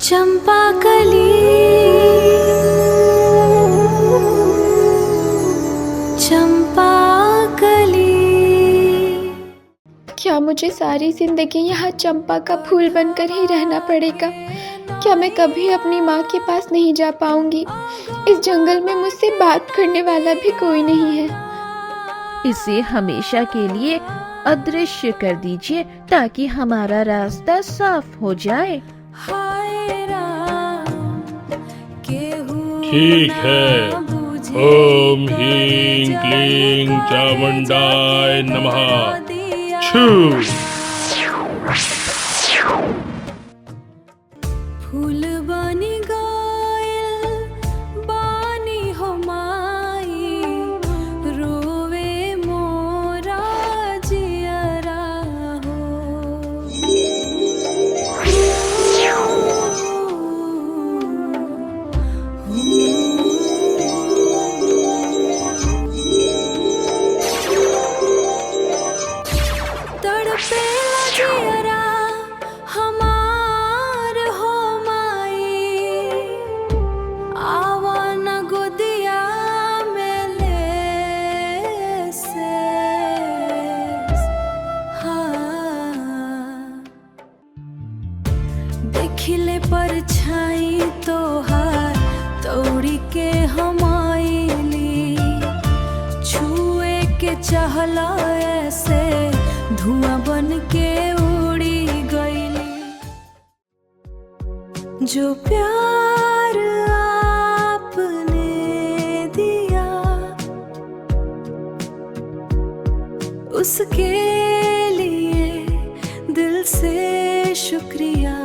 चंपा कली चंपा कली। क्या मुझे सारी जिंदगी यहाँ चंपा का फूल बनकर ही रहना पड़ेगा? क्या मैं कभी अपनी माँ के पास नहीं जा पाऊंगी? इस जंगल में मुझसे बात करने वाला भी कोई नहीं है। इसे हमेशा के लिए अदृश्य कर दीजिए ताकि हमारा रास्ता साफ हो जाए। ठीक है। ओम ह्रीं क्लीं चामुंडाय नमः। छू। फूल बनी गइल बानी हो माई, रोवे मोरा जियरा हो। तड़पेला जियरा हमार हो माई, आवा न गोदिया में ले से। हाँ, देखिले परछाई तोहार तोड़ी के हम आइली, छुए के चहला ऐसे धुआं बन के उड़ी गईली। जो प्यार आपने दिया उसके लिए दिल से शुक्रिया।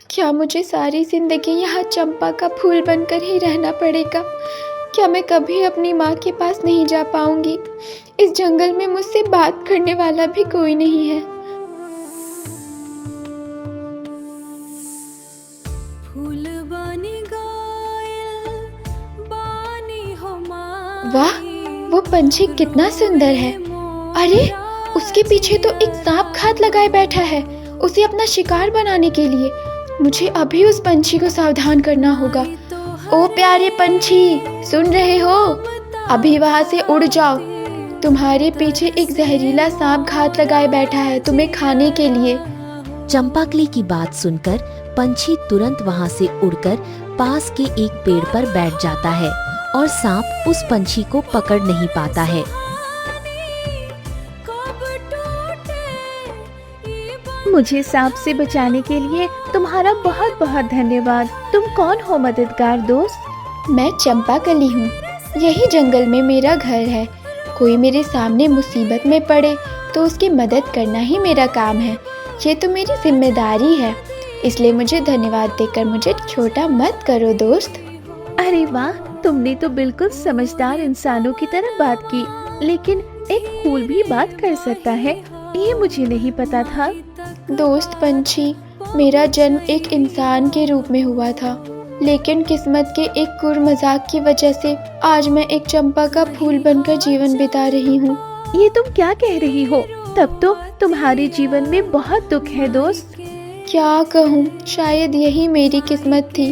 क्या मुझे सारी जिंदगी यहाँ चंपा का फूल बनकर ही रहना पड़ेगा? क्या मैं कभी अपनी माँ के पास नहीं जा पाऊंगी? इस जंगल में मुझसे बात करने वाला भी कोई नहीं है। फूल बनी गइल बानी हो माई। वाह, वो पंछी कितना सुंदर है। अरे, उसके पीछे तो एक सांप घात लगाए बैठा है, उसे अपना शिकार बनाने के लिए। मुझे अभी उस पंछी को सावधान करना होगा। ओ प्यारे पंछी, सुन रहे हो? अभी वहां से उड़ जाओ। तुम्हारे पीछे एक जहरीला सांप घात लगाए बैठा है तुम्हें खाने के लिए। चंपाकली की बात सुनकर पंछी तुरंत वहां से उड़कर पास के एक पेड़ पर बैठ जाता है और सांप उस पंछी को पकड़ नहीं पाता है। मुझे सांप से बचाने के लिए तुम्हारा बहुत बहुत धन्यवाद। तुम कौन हो मददगार दोस्त? मैं चंपा कली हूँ। यही जंगल में मेरा घर है। कोई मेरे सामने मुसीबत में पड़े तो उसकी मदद करना ही मेरा काम है। ये तो मेरी जिम्मेदारी है, इसलिए मुझे धन्यवाद देकर मुझे छोटा मत करो दोस्त। अरे वाह, तुमने तो बिल्कुल समझदार इंसानों की तरह बात की। लेकिन एक फूल भी बात कर सकता है, ये मुझे नहीं पता था। दोस्त पंछी, मेरा जन्म एक इंसान के रूप में हुआ था, लेकिन किस्मत के एक कुर मजाक की वजह से आज मैं एक चंपा का फूल बनकर जीवन बिता रही हूँ। ये तुम क्या कह रही हो? तब तो तुम्हारे जीवन में बहुत दुख है दोस्त। क्या कहूँ, शायद यही मेरी किस्मत थी।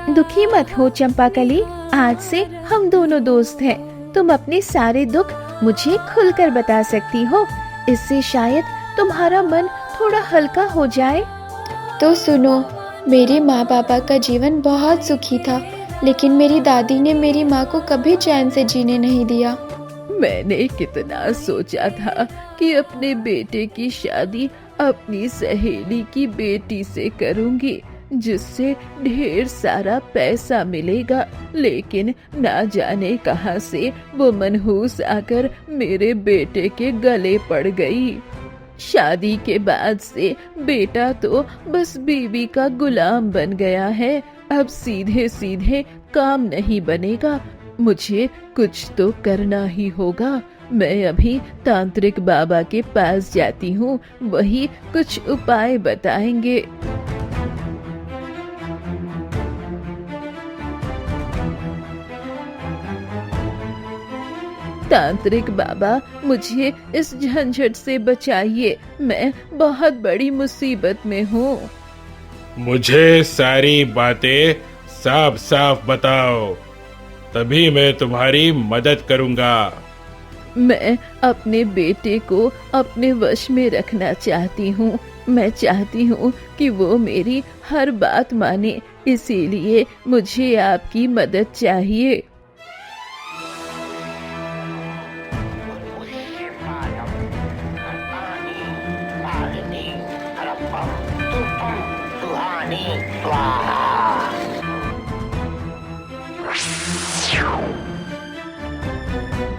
दुखी मत हो चंपाकली, आज से हम दोनों दोस्त हैं। तुम अपने सारे दुख मुझे खुलकर बता सकती हो, इससे शायद तुम्हारा मन थोड़ा हल्का हो जाए। तो सुनो, मेरे माँ पापा का जीवन बहुत सुखी था, लेकिन मेरी दादी ने मेरी माँ को कभी चैन से जीने नहीं दिया। मैंने कितना सोचा था कि अपने बेटे की शादी अपनी सहेली की बेटी से करूंगी, जिससे ढेर सारा पैसा मिलेगा, लेकिन ना जाने कहां से वो मनहूस आकर मेरे बेटे के गले पड़ गई। शादी के बाद से बेटा तो बस बीवी का गुलाम बन गया है। अब सीधे सीधे काम नहीं बनेगा, मुझे कुछ तो करना ही होगा। मैं अभी तांत्रिक बाबा के पास जाती हूँ, वही कुछ उपाय बताएंगे। तांत्रिक बाबा, मुझे इस झंझट से बचाइए, मैं बहुत बड़ी मुसीबत में हूँ। मुझे सारी बातें साफ साफ बताओ, तभी मैं तुम्हारी मदद करूंगा। मैं अपने बेटे को अपने वश में रखना चाहती हूँ। मैं चाहती हूँ कि वो मेरी हर बात माने, इसीलिए मुझे आपकी मदद चाहिए।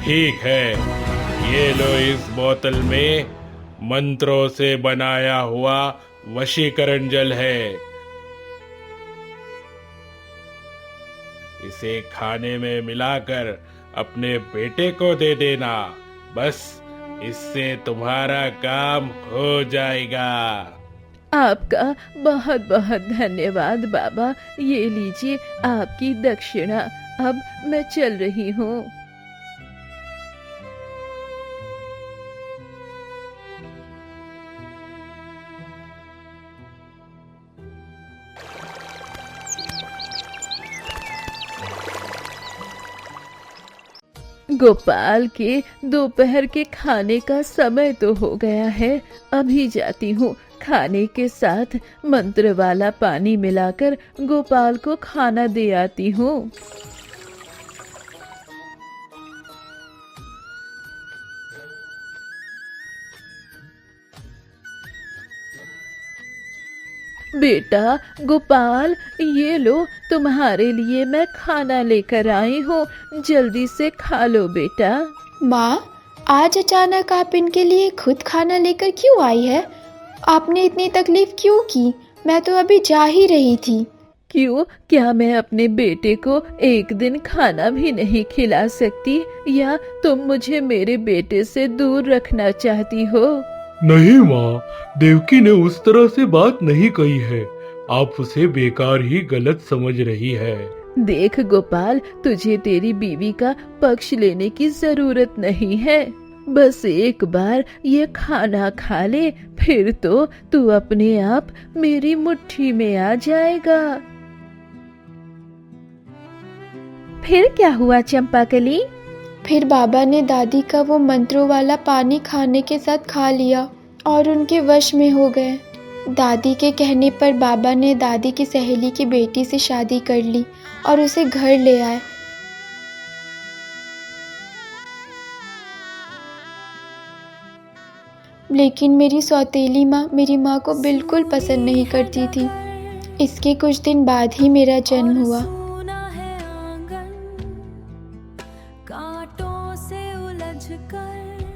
ठीक है, ये लो, इस बोतल में मंत्रों से बनाया हुआ वशीकरण जल है। इसे खाने में मिलाकर अपने बेटे को दे देना, बस इससे तुम्हारा काम हो जाएगा। आपका बहुत बहुत धन्यवाद बाबा, ये लीजिए आपकी दक्षिणा। अब मैं चल रही हूँ। गोपाल के दोपहर के खाने का समय तो हो गया है, अभी जाती हूँ। खाने के साथ मंत्र वाला पानी मिलाकर गोपाल को खाना दे आती हूँ। बेटा गोपाल, ये लो, तुम्हारे लिए मैं खाना लेकर आई हूँ, जल्दी से खा लो बेटा। माँ, आज अचानक आप इनके लिए खुद खाना लेकर क्यों आई है? आपने इतनी तकलीफ क्यों की? मैं तो अभी जा ही रही थी। क्यों, क्या मैं अपने बेटे को एक दिन खाना भी नहीं खिला सकती, या तुम मुझे मेरे बेटे से दूर रखना चाहती हो? नहीं माँ, देवकी ने उस तरह से बात नहीं कही है। आप उसे बेकार ही गलत समझ रही है। देख गोपाल, तुझे तेरी बीवी का पक्ष लेने की जरूरत नहीं है। बस एक बार ये खाना खा ले, फिर तो तू अपने आप मेरी मुट्ठी में आ जाएगा। फिर क्या हुआ चंपाकली? फिर बाबा ने दादी का वो मंत्रों वाला पानी खाने के साथ खा लिया और उनके वश में हो गए। दादी के कहने पर बाबा ने दादी की सहेली की बेटी से शादी कर ली और उसे घर ले आए। लेकिन मेरी सौतेली माँ मेरी माँ को बिल्कुल पसंद नहीं करती थी। इसके कुछ दिन बाद ही मेरा जन्म हुआ। सूना है आंगन, कांटों से उलझकर,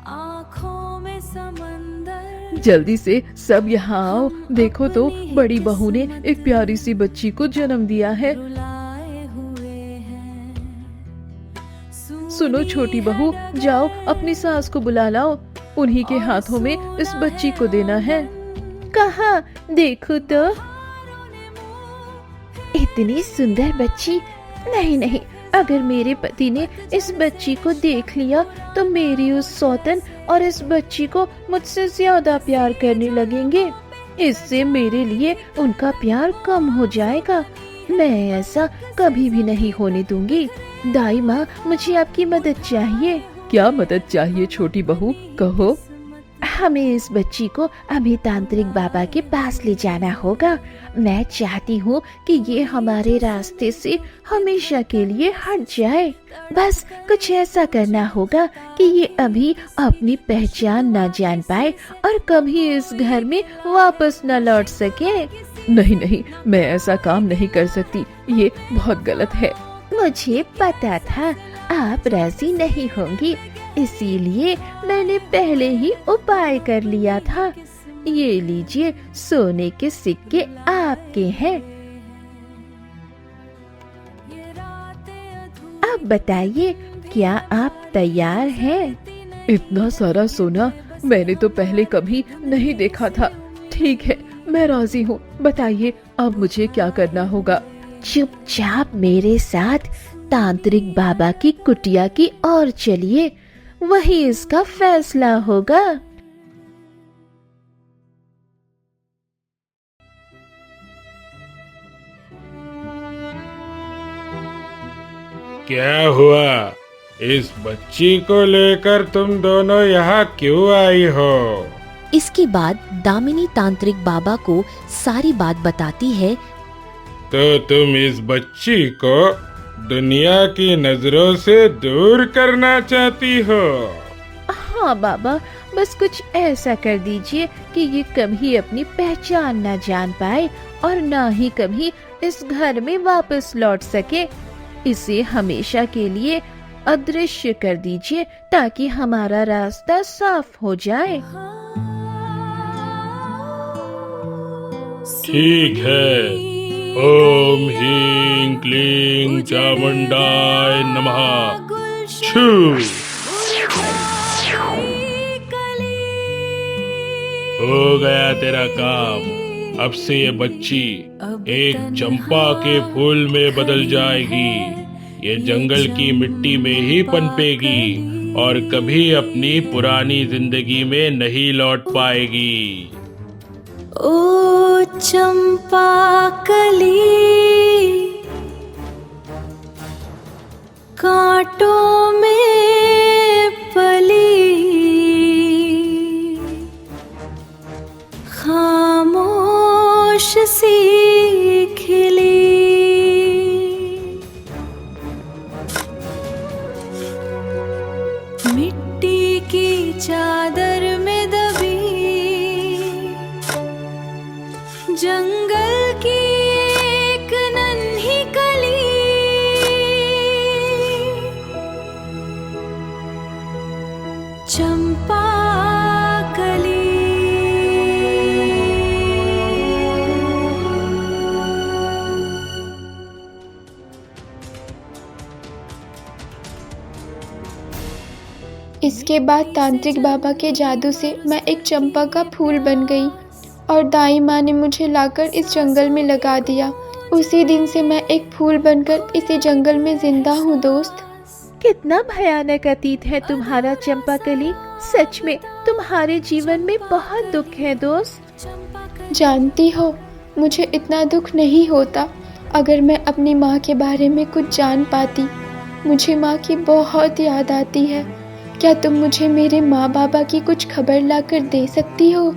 आँखों में समंदर। जल्दी से सब यहाँ आओ, देखो तो बड़ी बहू ने एक प्यारी सी बच्ची को जन्म दिया है। रुलाए हुए हैं, सुनो छोटी बहू, जाओ अपनी सास को बुला लाओ, उन्हीं के हाथों में इस बच्ची को देना है। कहाँ देखो तो, इतनी सुंदर बच्ची। नहीं नहीं, अगर मेरे पति ने इस बच्ची को देख लिया तो मेरी उस सौतन और इस बच्ची को मुझसे ज्यादा प्यार करने लगेंगे। इससे मेरे लिए उनका प्यार कम हो जाएगा। मैं ऐसा कभी भी नहीं होने दूंगी। दाई माँ, मुझे आपकी मदद चाहिए। क्या मदद चाहिए छोटी बहू, कहो। हमें इस बच्ची को अभी तांत्रिक बाबा के पास ले जाना होगा। मैं चाहती हूँ कि ये हमारे रास्ते से हमेशा के लिए हट जाए। बस कुछ ऐसा करना होगा कि ये अभी अपनी पहचान न जान पाए और कभी इस घर में वापस न लौट सके। नहीं नहीं, मैं ऐसा काम नहीं कर सकती, ये बहुत गलत है। मुझे पता था आप राजी नहीं होंगी, इसीलिए मैंने पहले ही उपाय कर लिया था। ये लीजिए, सोने के सिक्के आपके हैं। अब बताइए, क्या आप तैयार हैं? इतना सारा सोना मैंने तो पहले कभी नहीं देखा था। ठीक है, मैं राजी हूँ। बताइए अब मुझे क्या करना होगा? चुपचाप मेरे साथ तांत्रिक बाबा की कुटिया की ओर चलिए, वही इसका फैसला होगा। क्या हुआ? इस बच्ची को लेकर तुम दोनों यहाँ क्यों आई हो? इसके बाद दामिनी तांत्रिक बाबा को सारी बात बताती है। तो तुम इस बच्ची को दुनिया की नजरों से दूर करना चाहती हो? हाँ बाबा, बस कुछ ऐसा कर दीजिए कि ये कभी अपनी पहचान न जान पाए और न ही कभी इस घर में वापस लौट सके। इसे हमेशा के लिए अदृश्य कर दीजिए ताकि हमारा रास्ता साफ हो जाए। ठीक है। ओम ह्रीं क्लीं चामुंडाय नमः। छू। हो गया तेरा काम। अब से ये बच्ची एक चंपा के फूल में बदल जाएगी। ये जंगल की मिट्टी में ही पनपेगी और कभी अपनी पुरानी जिंदगी में नहीं लौट पाएगी। ओ चंपा कली, कांटों में पली, खामोश सी खिली, मिट्टी की चादर में दबी, जंगल की एक नन्ही कली, चंपा कली। इसके बाद तांत्रिक बाबा के जादू से मैं एक चंपा का फूल बन गई और दाई माँ ने मुझे लाकर इस जंगल में लगा दिया। उसी दिन से मैं एक फूल बनकर इसी जंगल में जिंदा हूँ दोस्त। कितना भयानक अतीत है तुम्हारा चंपाकली। सच में तुम्हारे जीवन में बहुत दुख है दोस्त। जानती हो, मुझे इतना दुख नहीं होता अगर मैं अपनी माँ के बारे में कुछ जान पाती। मुझे माँ की बहुत याद आती है। क्या तुम मुझे मेरे माँ बाबा की कुछ खबर लाकर दे सकती हो?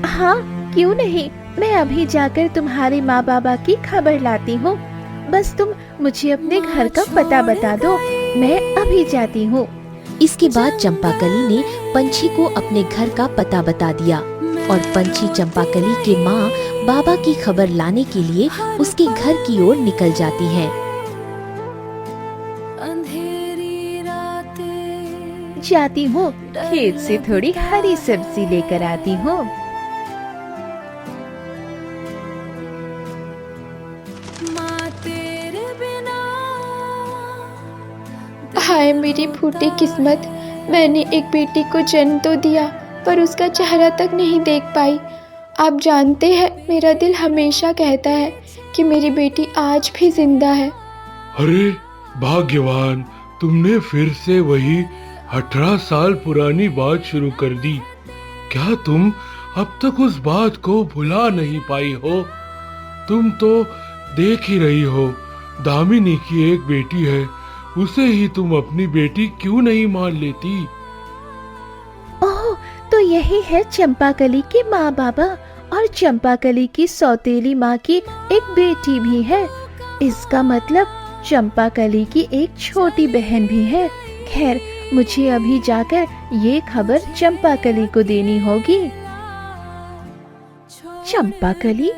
हाँ, क्यों नहीं। मैं अभी जाकर तुम्हारे माँ बाबा की खबर लाती हूँ। बस तुम मुझे अपने घर का पता बता दो, मैं अभी जाती हूँ। इसके बाद चंपाकली ने पंछी को अपने घर का पता बता दिया और पंछी चंपाकली के माँ बाबा की खबर लाने के लिए उसके घर की ओर निकल जाती है। अंधेरी रातें जाती हूँ, खेत से थोड़ी हरी सब्जी लेकर आती हूँ। माँ तेरे बिना हाय मेरी फूटी किस्मत, मैंने एक बेटी को जन्म तो दिया पर उसका चेहरा तक नहीं देख पाई। आप जानते हैं, मेरा दिल हमेशा कहता है कि मेरी बेटी आज भी जिंदा है। अरे भाग्यवान, तुमने फिर से वही 18 साल पुरानी बात शुरू कर दी। क्या तुम अब तक उस बात को भुला नहीं पाई हो? तुम तो देख ही रही हो, दामिनी की एक बेटी है, उसे ही तुम अपनी बेटी क्यों नहीं मान लेती? ओह, तो यही है चंपाकली के माँ बाबा, और चंपाकली की सौतेली माँ की एक बेटी भी है। इसका मतलब चंपाकली की एक छोटी बहन भी है। खैर, मुझे अभी जाकर ये खबर चंपाकली को देनी होगी। चंपाकली,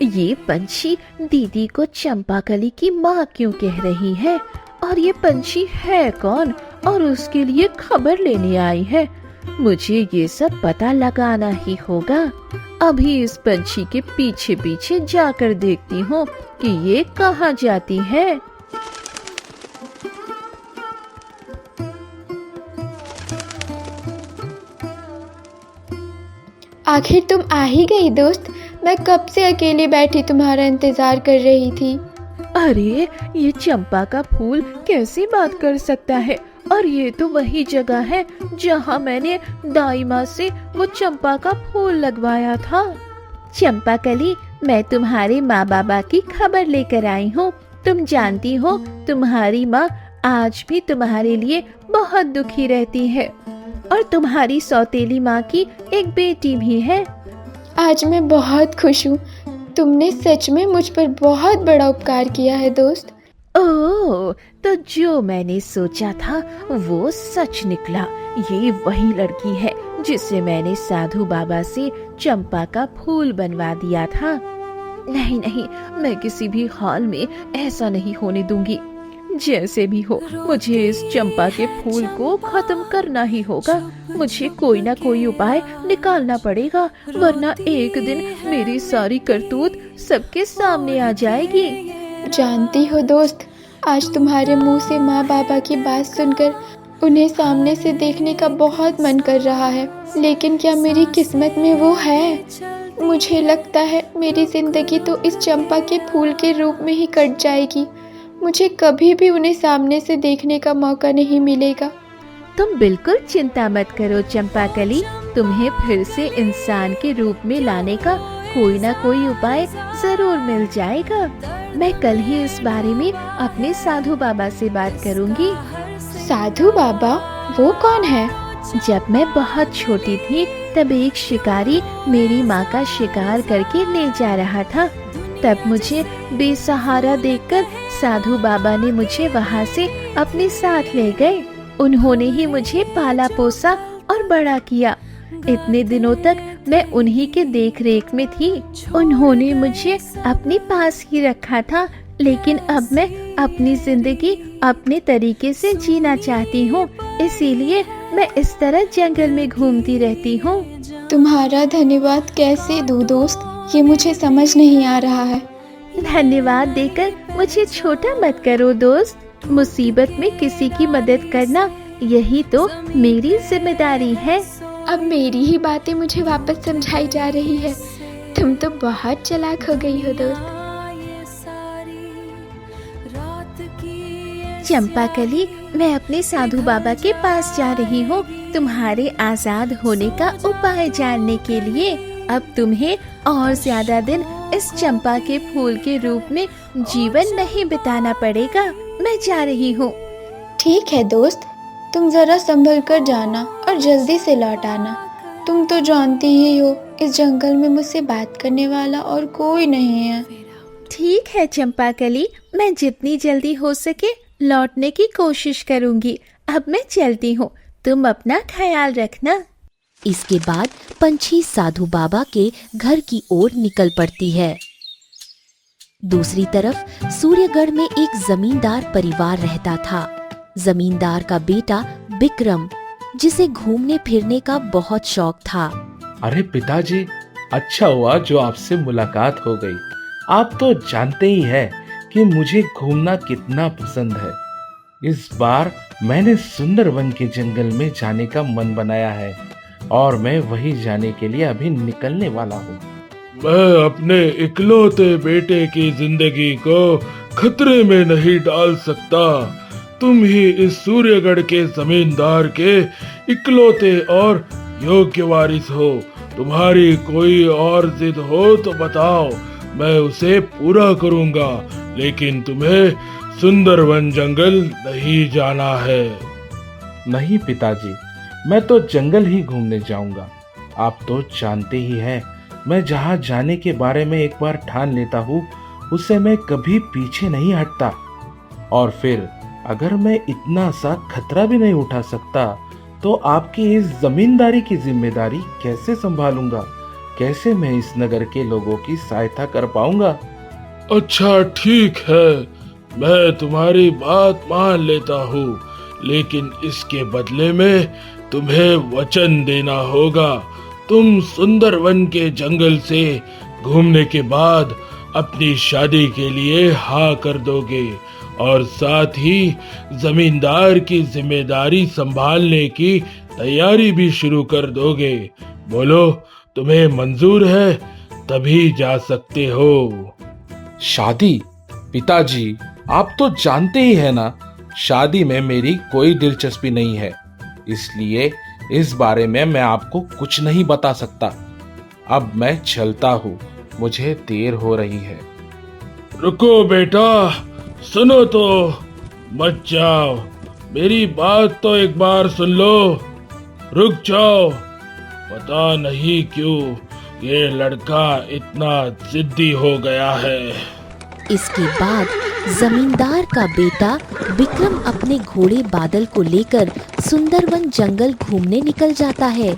ये पंछी दीदी को चंपाकली की माँ क्यों कह रही है? और ये पंछी है कौन और उसके लिए खबर लेने आई है? मुझे ये सब पता लगाना ही होगा। अभी इस पंछी के पीछे पीछे जाकर देखती हूँ कि ये कहाँ जाती है। आखिर तुम आ ही गई दोस्त। मैं कब से अकेली बैठी तुम्हारा इंतजार कर रही थी। अरे, ये चंपा का फूल कैसी बात कर सकता है? और ये तो वही जगह है जहाँ मैंने दाई माँ से वो चंपा का फूल लगवाया था। चंपा कली, मैं तुम्हारे माँ बाबा की खबर लेकर आई हूँ। तुम जानती हो, तुम्हारी माँ आज भी तुम्हारे लिए बहुत दुखी रहती है और तुम्हारी सौतेली माँ की एक बेटी भी है। आज मैं बहुत खुश हूँ। तुमने सच में मुझ पर बहुत बड़ा उपकार किया है दोस्त। ओह, तो जो मैंने सोचा था वो सच निकला। ये वही लड़की है जिसे मैंने साधु बाबा से चंपा का फूल बनवा दिया था। नहीं नहीं, मैं किसी भी हाल में ऐसा नहीं होने दूंगी। जैसे भी हो, मुझे इस चंपा के फूल को खत्म करना ही होगा। मुझे कोई ना कोई उपाय निकालना पड़ेगा, वरना एक दिन मेरी सारी करतूत सबके सामने आ जाएगी। जानती हो दोस्त, आज तुम्हारे मुंह से माँ बाबा की बात सुनकर उन्हें सामने से देखने का बहुत मन कर रहा है, लेकिन क्या मेरी किस्मत में वो है? मुझे लगता है मेरी जिंदगी तो इस चंपा के फूल के रूप में ही कट जाएगी। मुझे कभी भी उन्हें सामने से देखने का मौका नहीं मिलेगा। तुम बिल्कुल चिंता मत करो चंपा कली, तुम्हें फिर से इंसान के रूप में लाने का कोई ना कोई उपाय जरूर मिल जाएगा। मैं कल ही इस बारे में अपने साधु बाबा से बात करूंगी। साधु बाबा? वो कौन है? जब मैं बहुत छोटी थी तब एक शिकारी मेरी माँ का शिकार करके ले जा रहा था। तब मुझे बेसहारा देखकर साधु बाबा ने मुझे वहाँ से अपने साथ ले गए। उन्होंने ही मुझे पाला पोसा और बड़ा किया। इतने दिनों तक मैं उन्हीं के देख रेख में थी। उन्होंने मुझे अपने पास ही रखा था, लेकिन अब मैं अपनी जिंदगी अपने तरीके से जीना चाहती हूँ। इसीलिए मैं इस तरह जंगल में घूमती रहती हूँ। तुम्हारा धन्यवाद कैसे दूँ दोस्त, ये मुझे समझ नहीं आ रहा है। धन्यवाद देकर मुझे छोटा मत करो दोस्त। मुसीबत में किसी की मदद करना यही तो मेरी जिम्मेदारी है। अब मेरी ही बातें मुझे वापस समझाई जा रही है। तुम तो बहुत चालाक हो गई हो दोस्त। चंपा कली, मैं अपने साधु बाबा के पास जा रही हूँ तुम्हारे आजाद होने का उपाय जानने के लिए। अब तुम्हें और ज्यादा दिन इस चंपा के फूल के रूप में जीवन नहीं बिताना पड़ेगा। मैं जा रही हूँ। ठीक है दोस्त, तुम जरा संभल कर जाना और जल्दी से लौट आना। तुम तो जानती ही हो, इस जंगल में मुझसे बात करने वाला और कोई नहीं है। ठीक है चंपा कली, मैं जितनी जल्दी हो सके लौटने की कोशिश करूंगी। अब मैं चलती हूँ, तुम अपना ख्याल रखना। इसके बाद पंछी साधु बाबा के घर की ओर निकल पड़ती है। दूसरी तरफ सूर्यगढ़ में एक जमींदार परिवार रहता था। जमींदार का बेटा विक्रम, जिसे घूमने फिरने का बहुत शौक था। अरे पिताजी, अच्छा हुआ जो आपसे मुलाकात हो गई। आप तो जानते ही हैं कि मुझे घूमना कितना पसंद है। इस बार मैंने सुंदरवन के जंगल में जाने का मन बनाया है और मैं वही जाने के लिए अभी निकलने वाला हूँ। मैं अपने इकलौते बेटे की जिंदगी को खतरे में नहीं डाल सकता। तुम ही इस सूर्यगढ़ के जमींदार के इकलौते और योग्य वारिस हो। तुम्हारी कोई और जिद हो तो बताओ, मैं उसे पूरा करूंगा, लेकिन तुम्हें सुंदरवन जंगल नहीं जाना है। नहीं पिताजी, मैं तो जंगल ही घूमने जाऊंगा। आप तो जानते ही हैं, मैं जहाँ जाने के बारे में एक बार ठान लेता हूँ उससे मैं कभी पीछे नहीं हटता। और फिर अगर मैं इतना सा खतरा भी नहीं उठा सकता तो आपकी इस जमींदारी की जिम्मेदारी कैसे संभालूंगा? कैसे मैं इस नगर के लोगों की सहायता कर पाऊंगा? अच्छा ठीक है, मैं तुम्हारी बात मान लेता हूँ, लेकिन इसके बदले में तुम्हें वचन देना होगा। तुम सुंदरवन के जंगल से घूमने के बाद अपनी शादी के लिए हाँ कर दोगे और साथ ही जमींदार की जिम्मेदारी संभालने की तैयारी भी शुरू कर दोगे। बोलो, तुम्हें मंजूर है? तभी जा सकते हो। शादी? पिताजी, आप तो जानते ही है ना, शादी में मेरी कोई दिलचस्पी नहीं है, इसलिए इस बारे में मैं आपको कुछ नहीं बता सकता। अब मैं चलता हूँ, मुझे देर हो रही है। रुको बेटा, सुनो तो, मत जाओ, मेरी बात तो एक बार सुन लो। रुक जाओ, पता नहीं क्यों ये लड़का इतना जिद्दी हो गया है। इसके बाद जमींदार का बेटा विक्रम अपने घोड़े बादल को लेकर सुंदरवन जंगल घूमने निकल जाता है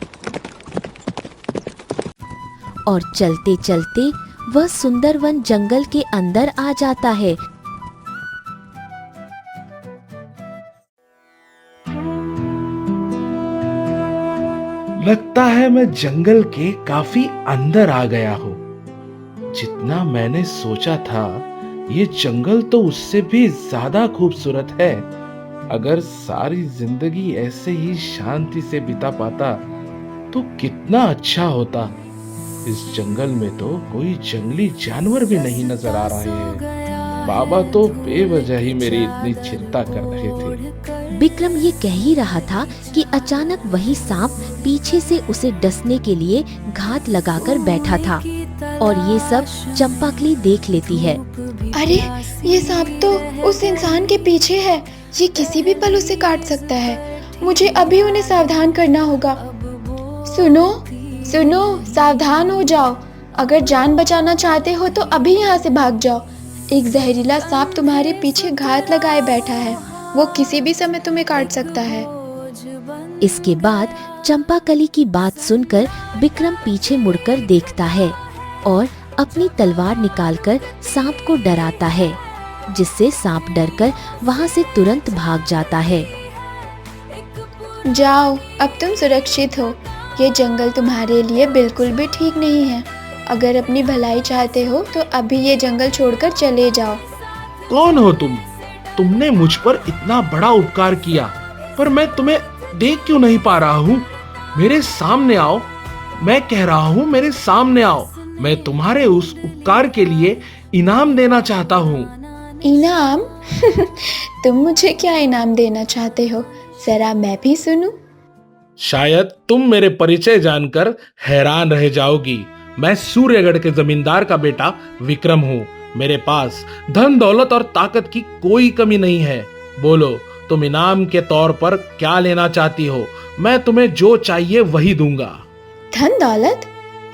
और चलते चलते वह सुंदरवन जंगल के अंदर आ जाता है। लगता है मैं जंगल के काफी अंदर आ गया हूँ। जितना मैंने सोचा था, ये जंगल तो उससे भी ज्यादा खूबसूरत है। अगर सारी जिंदगी ऐसे ही शांति से बिता पाता तो कितना अच्छा होता। इस जंगल में तो कोई जंगली जानवर भी नहीं नजर आ रहे हैं। बाबा तो बेवजह ही मेरी इतनी चिंता कर रहे थे। विक्रम ये कह ही रहा था कि अचानक वही सांप पीछे से उसे डसने के लिए घात लगाकर बैठा था और ये सब चंपाकली देख लेती है। अरे ये सांप तो उस इंसान के पीछे है, ये किसी भी पल उसे काट सकता है। मुझे अभी उन्हें सावधान करना होगा। सुनो सुनो, सावधान हो जाओ। अगर जान बचाना चाहते हो तो अभी यहाँ से भाग जाओ। एक जहरीला सांप तुम्हारे पीछे घात लगाए बैठा है, वो किसी भी समय तुम्हें काट सकता है। इसके बाद चंपाकली की बात सुनकर विक्रम पीछे मुड़कर देखता है और अपनी तलवार निकालकर सांप को डराता है, जिससे सांप डरकर वहां से तुरंत भाग जाता है। जाओ, अब तुम सुरक्षित हो। ये जंगल तुम्हारे लिए बिल्कुल भी ठीक नहीं है। अगर अपनी भलाई चाहते हो तो अभी ये जंगल छोड़कर चले जाओ। कौन हो तुम? तुमने मुझ पर इतना बड़ा उपकार किया, पर मैं तुम्हें देख क्यों नहीं पा रहा हूँ? मेरे सामने आओ, मैं कह रहा हूँ, मेरे सामने आओ। मैं तुम्हारे उस उपकार के लिए इनाम देना चाहता हूँ। इनाम? तुम मुझे क्या इनाम देना चाहते हो? जरा मैं भी सुनूं। शायद तुम मेरे परिचय जानकर हैरान रह जाओगी। मैं सूर्यगढ़ के जमींदार का बेटा विक्रम हूँ। मेरे पास धन दौलत और ताकत की कोई कमी नहीं है। बोलो, तुम इनाम के तौर पर क्या लेना चाहती हो? मैं तुम्हें जो चाहिए वही दूंगा। धन दौलत?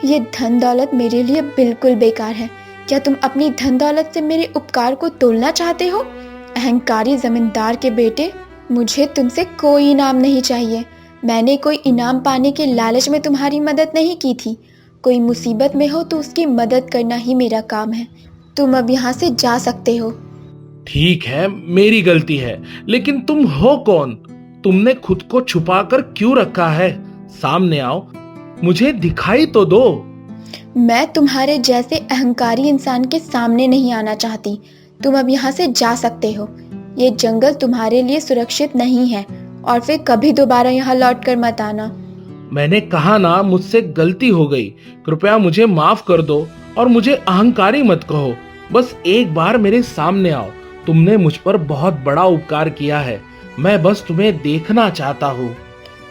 ये धन दौलत मेरे लिए बिल्कुल बेकार है। क्या तुम अपनी धन दौलत से मेरे उपकार को तोलना चाहते हो? अहंकारी जमींदार के बेटे, मुझे तुमसे कोई इनाम नहीं चाहिए। मैंने कोई इनाम पाने के लालच में तुम्हारी मदद नहीं की थी। कोई मुसीबत में हो तो उसकी मदद करना ही मेरा काम है। तुम अब यहाँ से जा सकते हो। ठीक है, मेरी गलती है, लेकिन तुम हो कौन? तुमने खुद को छुपाकर क्यों रखा है? सामने आओ, मुझे दिखाई तो दो। मैं तुम्हारे जैसे अहंकारी इंसान के सामने नहीं आना चाहती। तुम अब यहाँ से जा सकते हो। ये जंगल तुम्हारे लिए सुरक्षित नहीं है और फिर कभी दोबारा यहाँ लौट कर मत आना। मैंने कहा ना, मुझसे गलती हो गई। कृपया मुझे माफ कर दो और मुझे अहंकारी मत कहो। बस एक बार मेरे सामने आओ। तुमने मुझ पर बहुत बड़ा उपकार किया है। मैं बस तुम्हें देखना चाहता हूँ।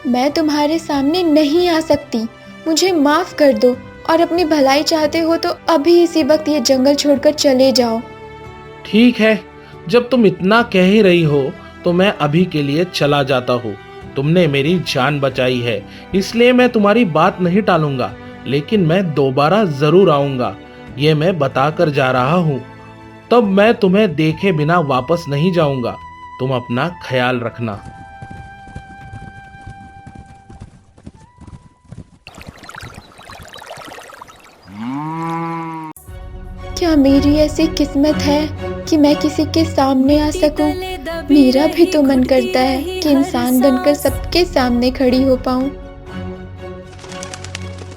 मैं तुम्हारे सामने नहीं आ सकती। मुझे माफ कर दो और अपनी भलाई चाहते हो तो अभी इसी वक्त ये जंगल छोड़कर चले जाओ। ठीक है, जब तुम इतना कह ही रही हो तो मैं अभी के लिए चला जाता हूँ। तुमने मेरी जान बचाई है, इसलिए मैं तुम्हारी बात नहीं टालूंगा, लेकिन मैं दोबारा जरूर आऊंगा, ये मैं बताकर जा रहा हूँ। तब मैं तुम्हें देखे बिना वापस नहीं जाऊंगा। तुम अपना ख्याल रखना। क्या मेरी ऐसी किस्मत है कि मैं किसी के सामने आ सकूं? मेरा भी तो मन करता है कि इंसान बनकर सबके सामने खड़ी हो पाऊं।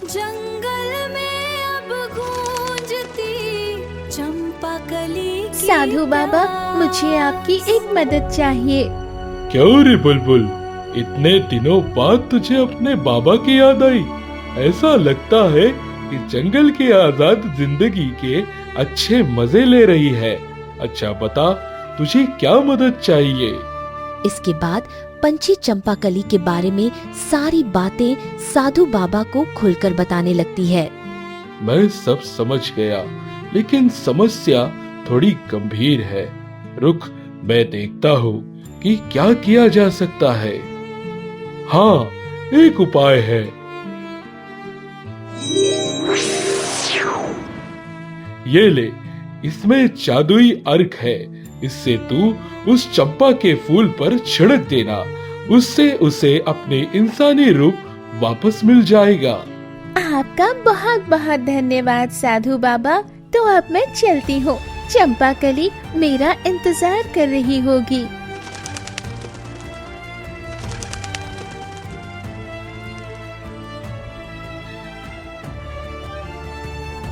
जंगल में अब गूंजती चंपाकली की साधु बाबा, मुझे आपकी एक मदद चाहिए। क्यों रे बुलबुल, इतने दिनों बाद तुझे अपने बाबा की याद आई? ऐसा लगता है कि जंगल की आजाद जिंदगी के अच्छे मजे ले रही है। अच्छा बता, तुझे क्या मदद चाहिए? इसके बाद पंछी चंपाकली के बारे में सारी बातें साधु बाबा को खुलकर बताने लगती है। मैं सब समझ गया, लेकिन समस्या थोड़ी गंभीर है। रुक, मैं देखता हूँ कि क्या किया जा सकता है। हाँ, एक उपाय है। ये ले, इसमें जादुई अर्क है। इससे तू उस चंपा के फूल पर छिड़क देना, उससे उसे अपने इंसानी रूप वापस मिल जाएगा। आपका बहुत बहुत धन्यवाद साधु बाबा। तो अब मैं चलती हूँ, चंपाकली मेरा इंतजार कर रही होगी।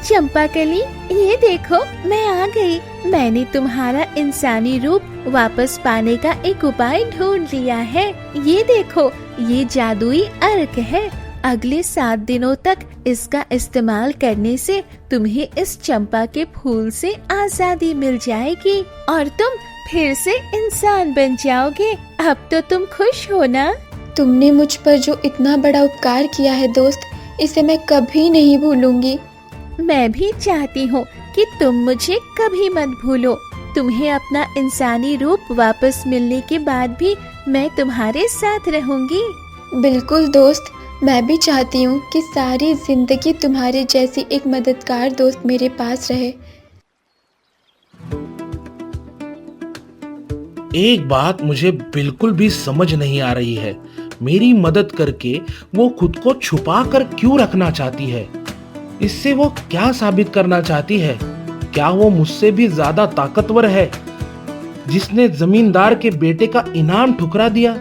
चंपाकली, ये देखो मैं आ गई। मैंने तुम्हारा इंसानी रूप वापस पाने का एक उपाय ढूंढ लिया है। ये देखो, ये जादुई अर्क है। अगले 7 दिनों तक इसका इस्तेमाल करने से तुम्हें इस चंपा के फूल से आजादी मिल जाएगी और तुम फिर से इंसान बन जाओगे। अब तो तुम खुश हो ना? तुमने मुझ पर जो इतना बड़ा उपकार किया है दोस्त, इसे मैं कभी नहीं भूलूंगी। मैं भी चाहती हूँ कि तुम मुझे कभी मत भूलो। तुम्हें अपना इंसानी रूप वापस मिलने के बाद भी मैं तुम्हारे साथ रहूंगी। बिल्कुल दोस्त, मैं भी चाहती हूँ कि सारी जिंदगी तुम्हारे जैसी एक मददगार दोस्त मेरे पास रहे। एक बात मुझे बिल्कुल भी समझ नहीं आ रही है, मेरी मदद करके वो खुद को छुपा कर क्यों रखना चाहती है? इससे वो क्या साबित करना चाहती है? क्या वो मुझसे भी ज्यादा ताकतवर है, जिसने जमींदार के बेटे का इनाम ठुकरा दिया?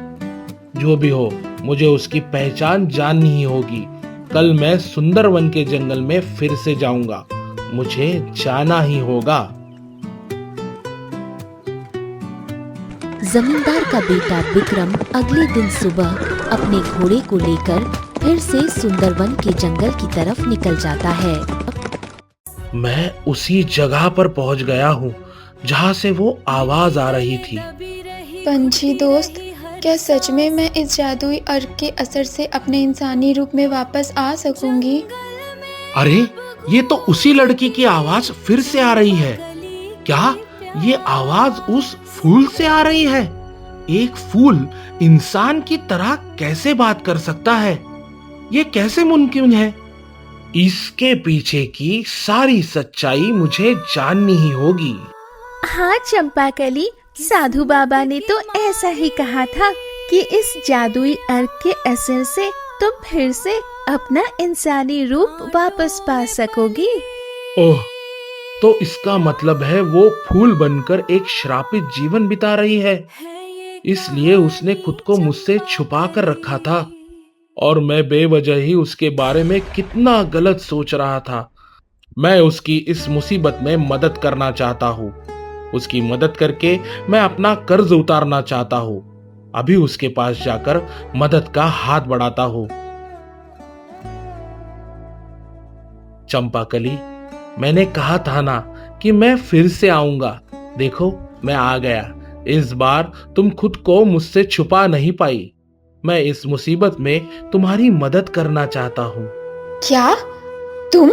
जो भी हो, मुझे उसकी पहचान जाननी ही होगी। कल मैं सुंदरवन के जंगल में फिर से जाऊंगा, मुझे जाना ही होगा। जमींदार का बेटा विक्रम अगले दिन सुबह अपने घोड़े को लेकर फिर से सुंदरवन के जंगल की तरफ निकल जाता है। मैं उसी जगह पर पहुंच गया हूँ जहाँ से वो आवाज आ रही थी। पंछी दोस्त, क्या सच में मैं इस जादुई अर्क के असर से अपने इंसानी रूप में वापस आ सकूंगी? अरे, ये तो उसी लड़की की आवाज फिर से आ रही है। क्या ये आवाज उस फूल से आ रही है? एक फूल इंसान की तरह कैसे बात कर सकता है? ये कैसे मुमकिन है? इसके पीछे की सारी सच्चाई मुझे जाननी ही होगी। हाँ चंपाकली, साधु बाबा ने तो ऐसा ही कहा था कि इस जादुई अर्क के असर से तुम फिर से अपना इंसानी रूप वापस पा सकोगी। ओह, तो इसका मतलब है वो फूल बनकर एक श्रापित जीवन बिता रही है, इसलिए उसने खुद को मुझसे छुपा कर रखा था और मैं बेवजह ही उसके बारे में कितना गलत सोच रहा था। मैं उसकी इस मुसीबत में मदद करना चाहता हूँ। उसकी मदद करके मैं अपना कर्ज उतारना चाहता हूँ। अभी उसके पास जाकर मदद का हाथ बढ़ाता हूँ। चंपाकली, मैंने कहा था ना कि मैं फिर से आऊंगा। देखो, मैं आ गया। इस बार तुम खुद को मुझसे छुपा नहीं पाई। मैं इस मुसीबत में तुम्हारी मदद करना चाहता हूँ। क्या? तुम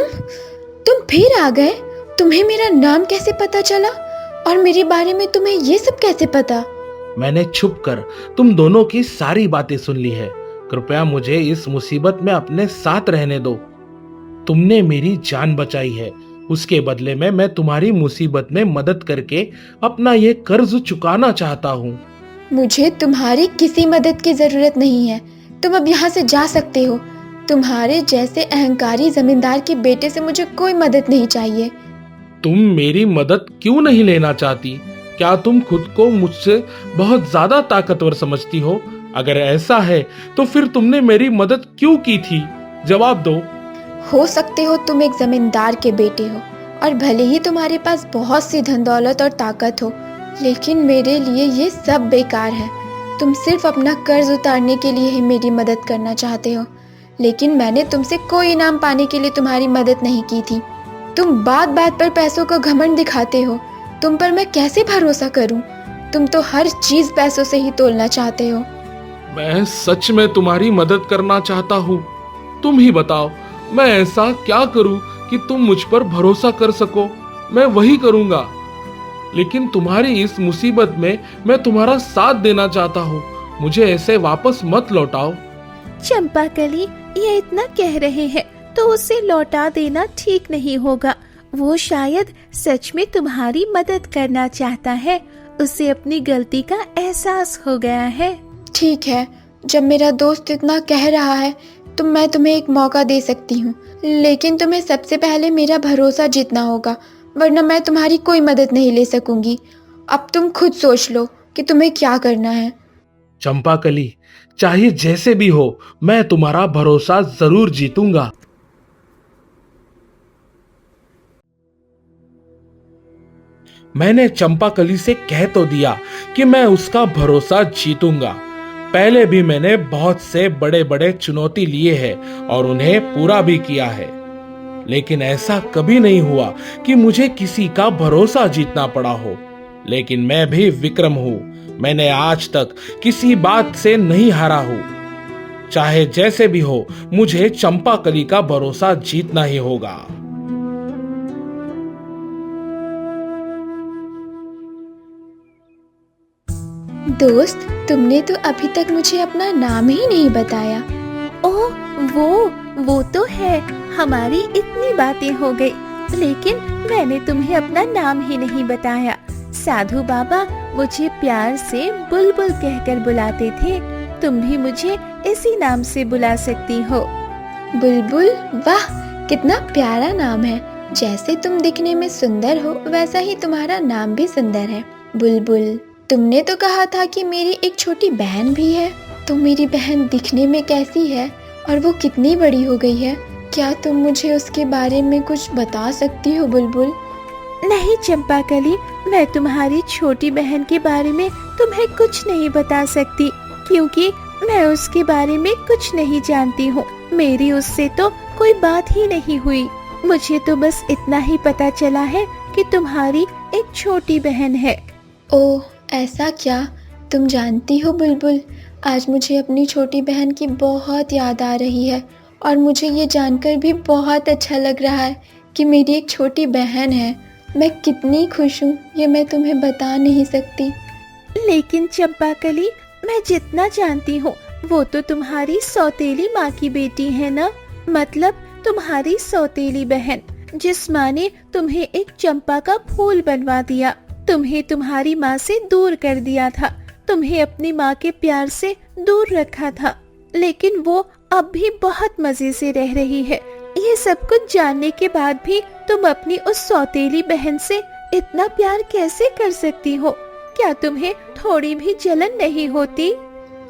फिर आ गए? तुम्हें मेरा नाम कैसे पता चला और मेरे बारे में तुम्हें ये सब कैसे पता? मैंने छुपकर तुम दोनों की सारी बातें सुन ली है। कृपया मुझे इस मुसीबत में अपने साथ रहने दो। तुमने मेरी जान बचाई है, उसके बदले में मैं तुम्हारी मुसीबत में मदद करके अपना ये कर्ज चुकाना चाहता हूँ। मुझे तुम्हारी किसी मदद की जरूरत नहीं है। तुम अब यहाँ से जा सकते हो। तुम्हारे जैसे अहंकारी जमींदार के बेटे से मुझे कोई मदद नहीं चाहिए। तुम मेरी मदद क्यों नहीं लेना चाहती? क्या तुम खुद को मुझसे बहुत ज्यादा ताकतवर समझती हो? अगर ऐसा है तो फिर तुमने मेरी मदद क्यों की थी? जवाब दो। हो सकते हो तुम एक जमींदार के बेटे हो और भले ही तुम्हारे पास बहुत सी धन दौलत और ताकत हो, लेकिन मेरे लिए ये सब बेकार है। तुम सिर्फ अपना कर्ज उतारने के लिए ही मेरी मदद करना चाहते हो, लेकिन मैंने तुमसे कोई इनाम पाने के लिए तुम्हारी मदद नहीं की थी। तुम बात बात पर पैसों का घमंड दिखाते हो, तुम पर मैं कैसे भरोसा करूं? तुम तो हर चीज पैसों से ही तोलना चाहते हो। मैं सच में तुम्हारी मदद करना चाहता हूँ। तुम ही बताओ, मैं ऐसा क्या करूँ कि तुम मुझ पर भरोसा कर सको। मैं वही करूँगा, लेकिन तुम्हारी इस मुसीबत में मैं तुम्हारा साथ देना चाहता हूँ। मुझे ऐसे वापस मत लौटाओ। चंपाकली, ये इतना कह रहे हैं तो उसे लौटा देना ठीक नहीं होगा। वो शायद सच में तुम्हारी मदद करना चाहता है। उसे अपनी गलती का एहसास हो गया है। ठीक है, जब मेरा दोस्त इतना कह रहा है तो मैं तुम्हें एक मौका दे सकती हूँ, लेकिन तुम्हें सबसे पहले मेरा भरोसा जीतना होगा, वरना मैं तुम्हारी कोई मदद नहीं ले सकूंगी। अब तुम खुद सोच लो कि तुम्हें क्या करना है। चंपाकली, चाहे जैसे भी हो, मैं तुम्हारा भरोसा जरूर जीतूंगा। मैंने चंपाकली से कह तो दिया कि मैं उसका भरोसा जीतूंगा। पहले भी मैंने बहुत से बड़े बड़े चुनौती लिए हैं और उन्हें पूरा भी किया है, लेकिन ऐसा कभी नहीं हुआ कि मुझे किसी का भरोसा जीतना पड़ा हो। लेकिन मैं भी विक्रम हूँ। मैंने आज तक किसी बात से नहीं हारा हूँ। चाहे जैसे भी हो, मुझे चंपाकली का भरोसा जीतना ही होगा। दोस्त, तुमने तो अभी तक मुझे अपना नाम ही नहीं बताया। ओह, वो तो है। हमारी इतनी बातें हो गई, लेकिन मैंने तुम्हें अपना नाम ही नहीं बताया। साधु बाबा मुझे प्यार से बुलबुल कहकर बुलाते थे। तुम भी मुझे इसी नाम से बुला सकती हो। बुलबुल? वाह, कितना प्यारा नाम है। जैसे तुम दिखने में सुंदर हो, वैसा ही तुम्हारा नाम भी सुंदर है, बुलबुल। तुमने तो कहा था कि मेरी एक छोटी बहन भी है। तो मेरी बहन दिखने में कैसी है और वो कितनी बड़ी हो गई है? क्या तुम मुझे उसके बारे में कुछ बता सकती हो, बुलबुल? नहीं चंपाकली, मैं तुम्हारी छोटी बहन के बारे में तुम्हें कुछ नहीं बता सकती, क्योंकि मैं उसके बारे में कुछ नहीं जानती हूँ। मेरी उससे तो कोई बात ही नहीं हुई। मुझे तो बस इतना ही पता चला है कि तुम्हारी एक छोटी बहन है। ओह, ऐसा क्या? तुम जानती हो बुलबुल, आज मुझे अपनी छोटी बहन की बहुत याद आ रही है और मुझे ये जानकर भी बहुत अच्छा लग रहा है कि मेरी एक छोटी बहन है। मैं कितनी खुश हूँ, ये मैं तुम्हें बता नहीं सकती। लेकिन चंपाकली, मैं जितना जानती हूँ वो तो तुम्हारी सौतेली माँ की बेटी है ना। मतलब तुम्हारी सौतेली बहन, जिस माँ ने तुम्हें एक चंपा का फूल बनवा दिया, तुम्हें तुम्हारी माँ से दूर कर दिया था, तुम्हें अपनी माँ के प्यार से दूर रखा था, लेकिन वो अब भी बहुत मजे से रह रही है। ये सब कुछ जानने के बाद भी तुम अपनी उस सौतेली बहन से इतना प्यार कैसे कर सकती हो? क्या तुम्हें थोड़ी भी जलन नहीं होती?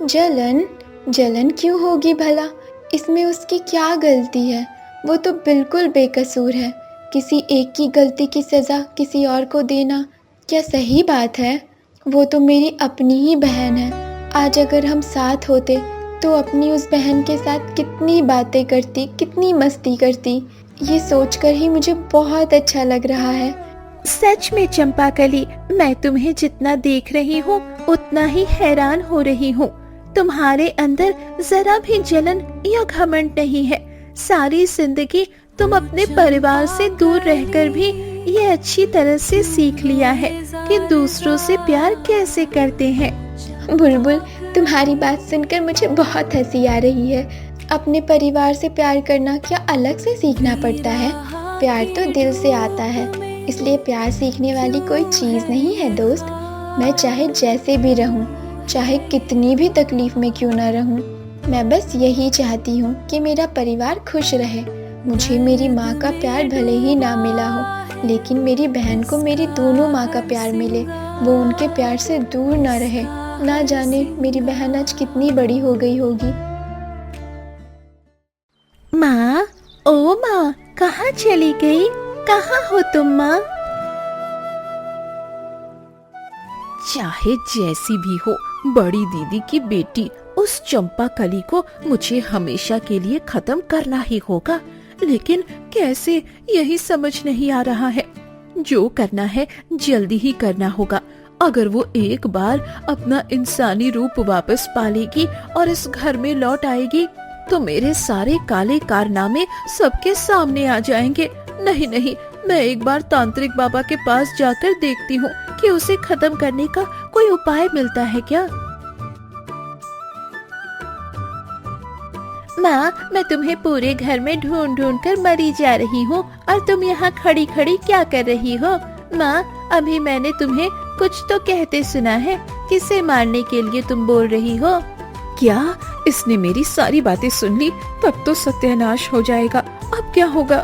जलन क्यों होगी भला? इसमें उसकी क्या गलती है? वो तो बिल्कुल बेकसूर है। किसी एक की गलती की सजा किसी और को देना क्या सही बात है? वो तो मेरी अपनी ही बहन है। आज अगर हम साथ होते तो अपनी उस बहन के साथ कितनी बातें करती, कितनी मस्ती करती। ये सोचकर ही मुझे बहुत अच्छा लग रहा है। सच में चंपाकली, मैं तुम्हें जितना देख रही हूँ उतना ही हैरान हो रही हूँ। तुम्हारे अंदर जरा भी जलन या घमंड नहीं है। सारी जिंदगी तुम अपने परिवार से दूर रहकर भी ये अच्छी तरह से सीख लिया है कि दूसरों से प्यार कैसे करते हैं। बुलबुल, तुम्हारी बात सुनकर मुझे बहुत हंसी आ रही है। अपने परिवार से प्यार करना क्या अलग से सीखना पड़ता है? प्यार तो दिल से आता है, इसलिए प्यार सीखने वाली कोई चीज़ नहीं है दोस्त। मैं चाहे जैसे भी रहूं, चाहे कितनी भी तकलीफ में क्यों ना रहूं, मैं बस यही चाहती हूँ कि मेरा परिवार खुश रहे। मुझे मेरी माँ का प्यार भले ही ना मिला हो, लेकिन मेरी बहन को मेरी दोनों माँ का प्यार मिले, वो उनके प्यार से दूर ना रहे। ना जाने मेरी बहन आज कितनी बड़ी हो गई होगी। माँ, ओ माँ, कहाँ चली गई? कहाँ हो तुम माँ? चाहे जैसी भी हो, बड़ी दीदी की बेटी उस चंपाकली को मुझे हमेशा के लिए खत्म करना ही होगा। लेकिन कैसे, यही समझ नहीं आ रहा है। जो करना है जल्दी ही करना होगा। अगर वो एक बार अपना इंसानी रूप वापस पा लेगी और इस घर में लौट आएगी तो मेरे सारे काले कारनामे सबके सामने आ जाएंगे। नहीं नहीं, मैं एक बार तांत्रिक बाबा के पास जाकर देखती हूँ कि उसे खत्म करने का कोई उपाय मिलता है क्या। माँ, मैं तुम्हें पूरे घर में ढूंढ ढूंढ कर मरी जा रही हूँ और तुम यहाँ खड़ी खड़ी क्या कर रही हो। माँ, अभी मैंने तुम्हें कुछ तो कहते सुना है, किसे मारने के लिए तुम बोल रही हो। क्या इसने मेरी सारी बातें सुन ली? तब तो सत्यानाश हो जाएगा। अब क्या होगा?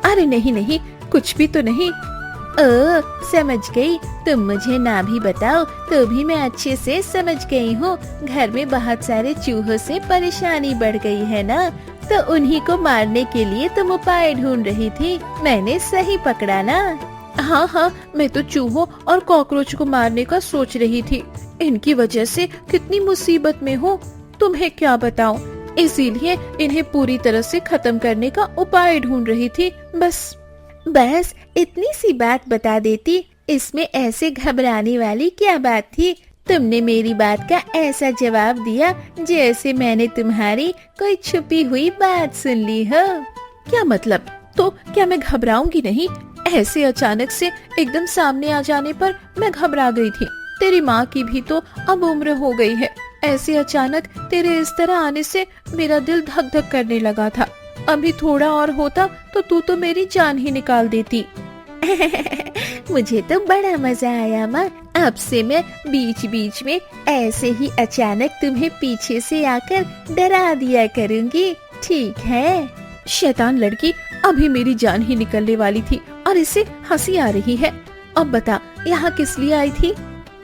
अरे नहीं नहीं, कुछ भी तो नहीं। ओ, समझ गई। तुम मुझे ना भी बताओ तो भी मैं अच्छे से समझ गई हूँ। घर में बहुत सारे चूहों से परेशानी बढ़ गई है ना, तो उन्हीं को मारने के लिए तुम उपाय ढूंढ रही थी। मैंने सही पकड़ा ना? हाँ हाँ, मैं तो चूहों और कॉकरोच को मारने का सोच रही थी। इनकी वजह से कितनी मुसीबत में हूँ, तुम्हें क्या बताऊं। इसीलिए इन्हें पूरी तरह से खत्म करने का उपाय ढूंढ रही थी। बस इतनी सी बात बता देती, इसमें ऐसे घबराने वाली क्या बात थी। तुमने मेरी बात का ऐसा जवाब दिया जैसे मैंने तुम्हारी कोई छुपी हुई बात सुन ली हो। क्या मतलब? तो क्या मैं घबराऊंगी नहीं? ऐसे अचानक से एकदम सामने आ जाने पर मैं घबरा गई थी। तेरी माँ की भी तो अब उम्र हो गई है। ऐसे अचानक तेरे इस तरह आने से मेरा दिल धक धक करने लगा था। अभी थोड़ा और होता तो तू तो मेरी जान ही निकाल देती। मुझे तो बड़ा मजा आया माँ। अब से मैं बीच बीच में ऐसे ही अचानक तुम्हें पीछे से आकर डरा दिया करूँगी, ठीक है? शैतान लड़की, अभी मेरी जान ही निकलने वाली थी और इसे हंसी आ रही है। अब बता, यहाँ किस लिए आई थी?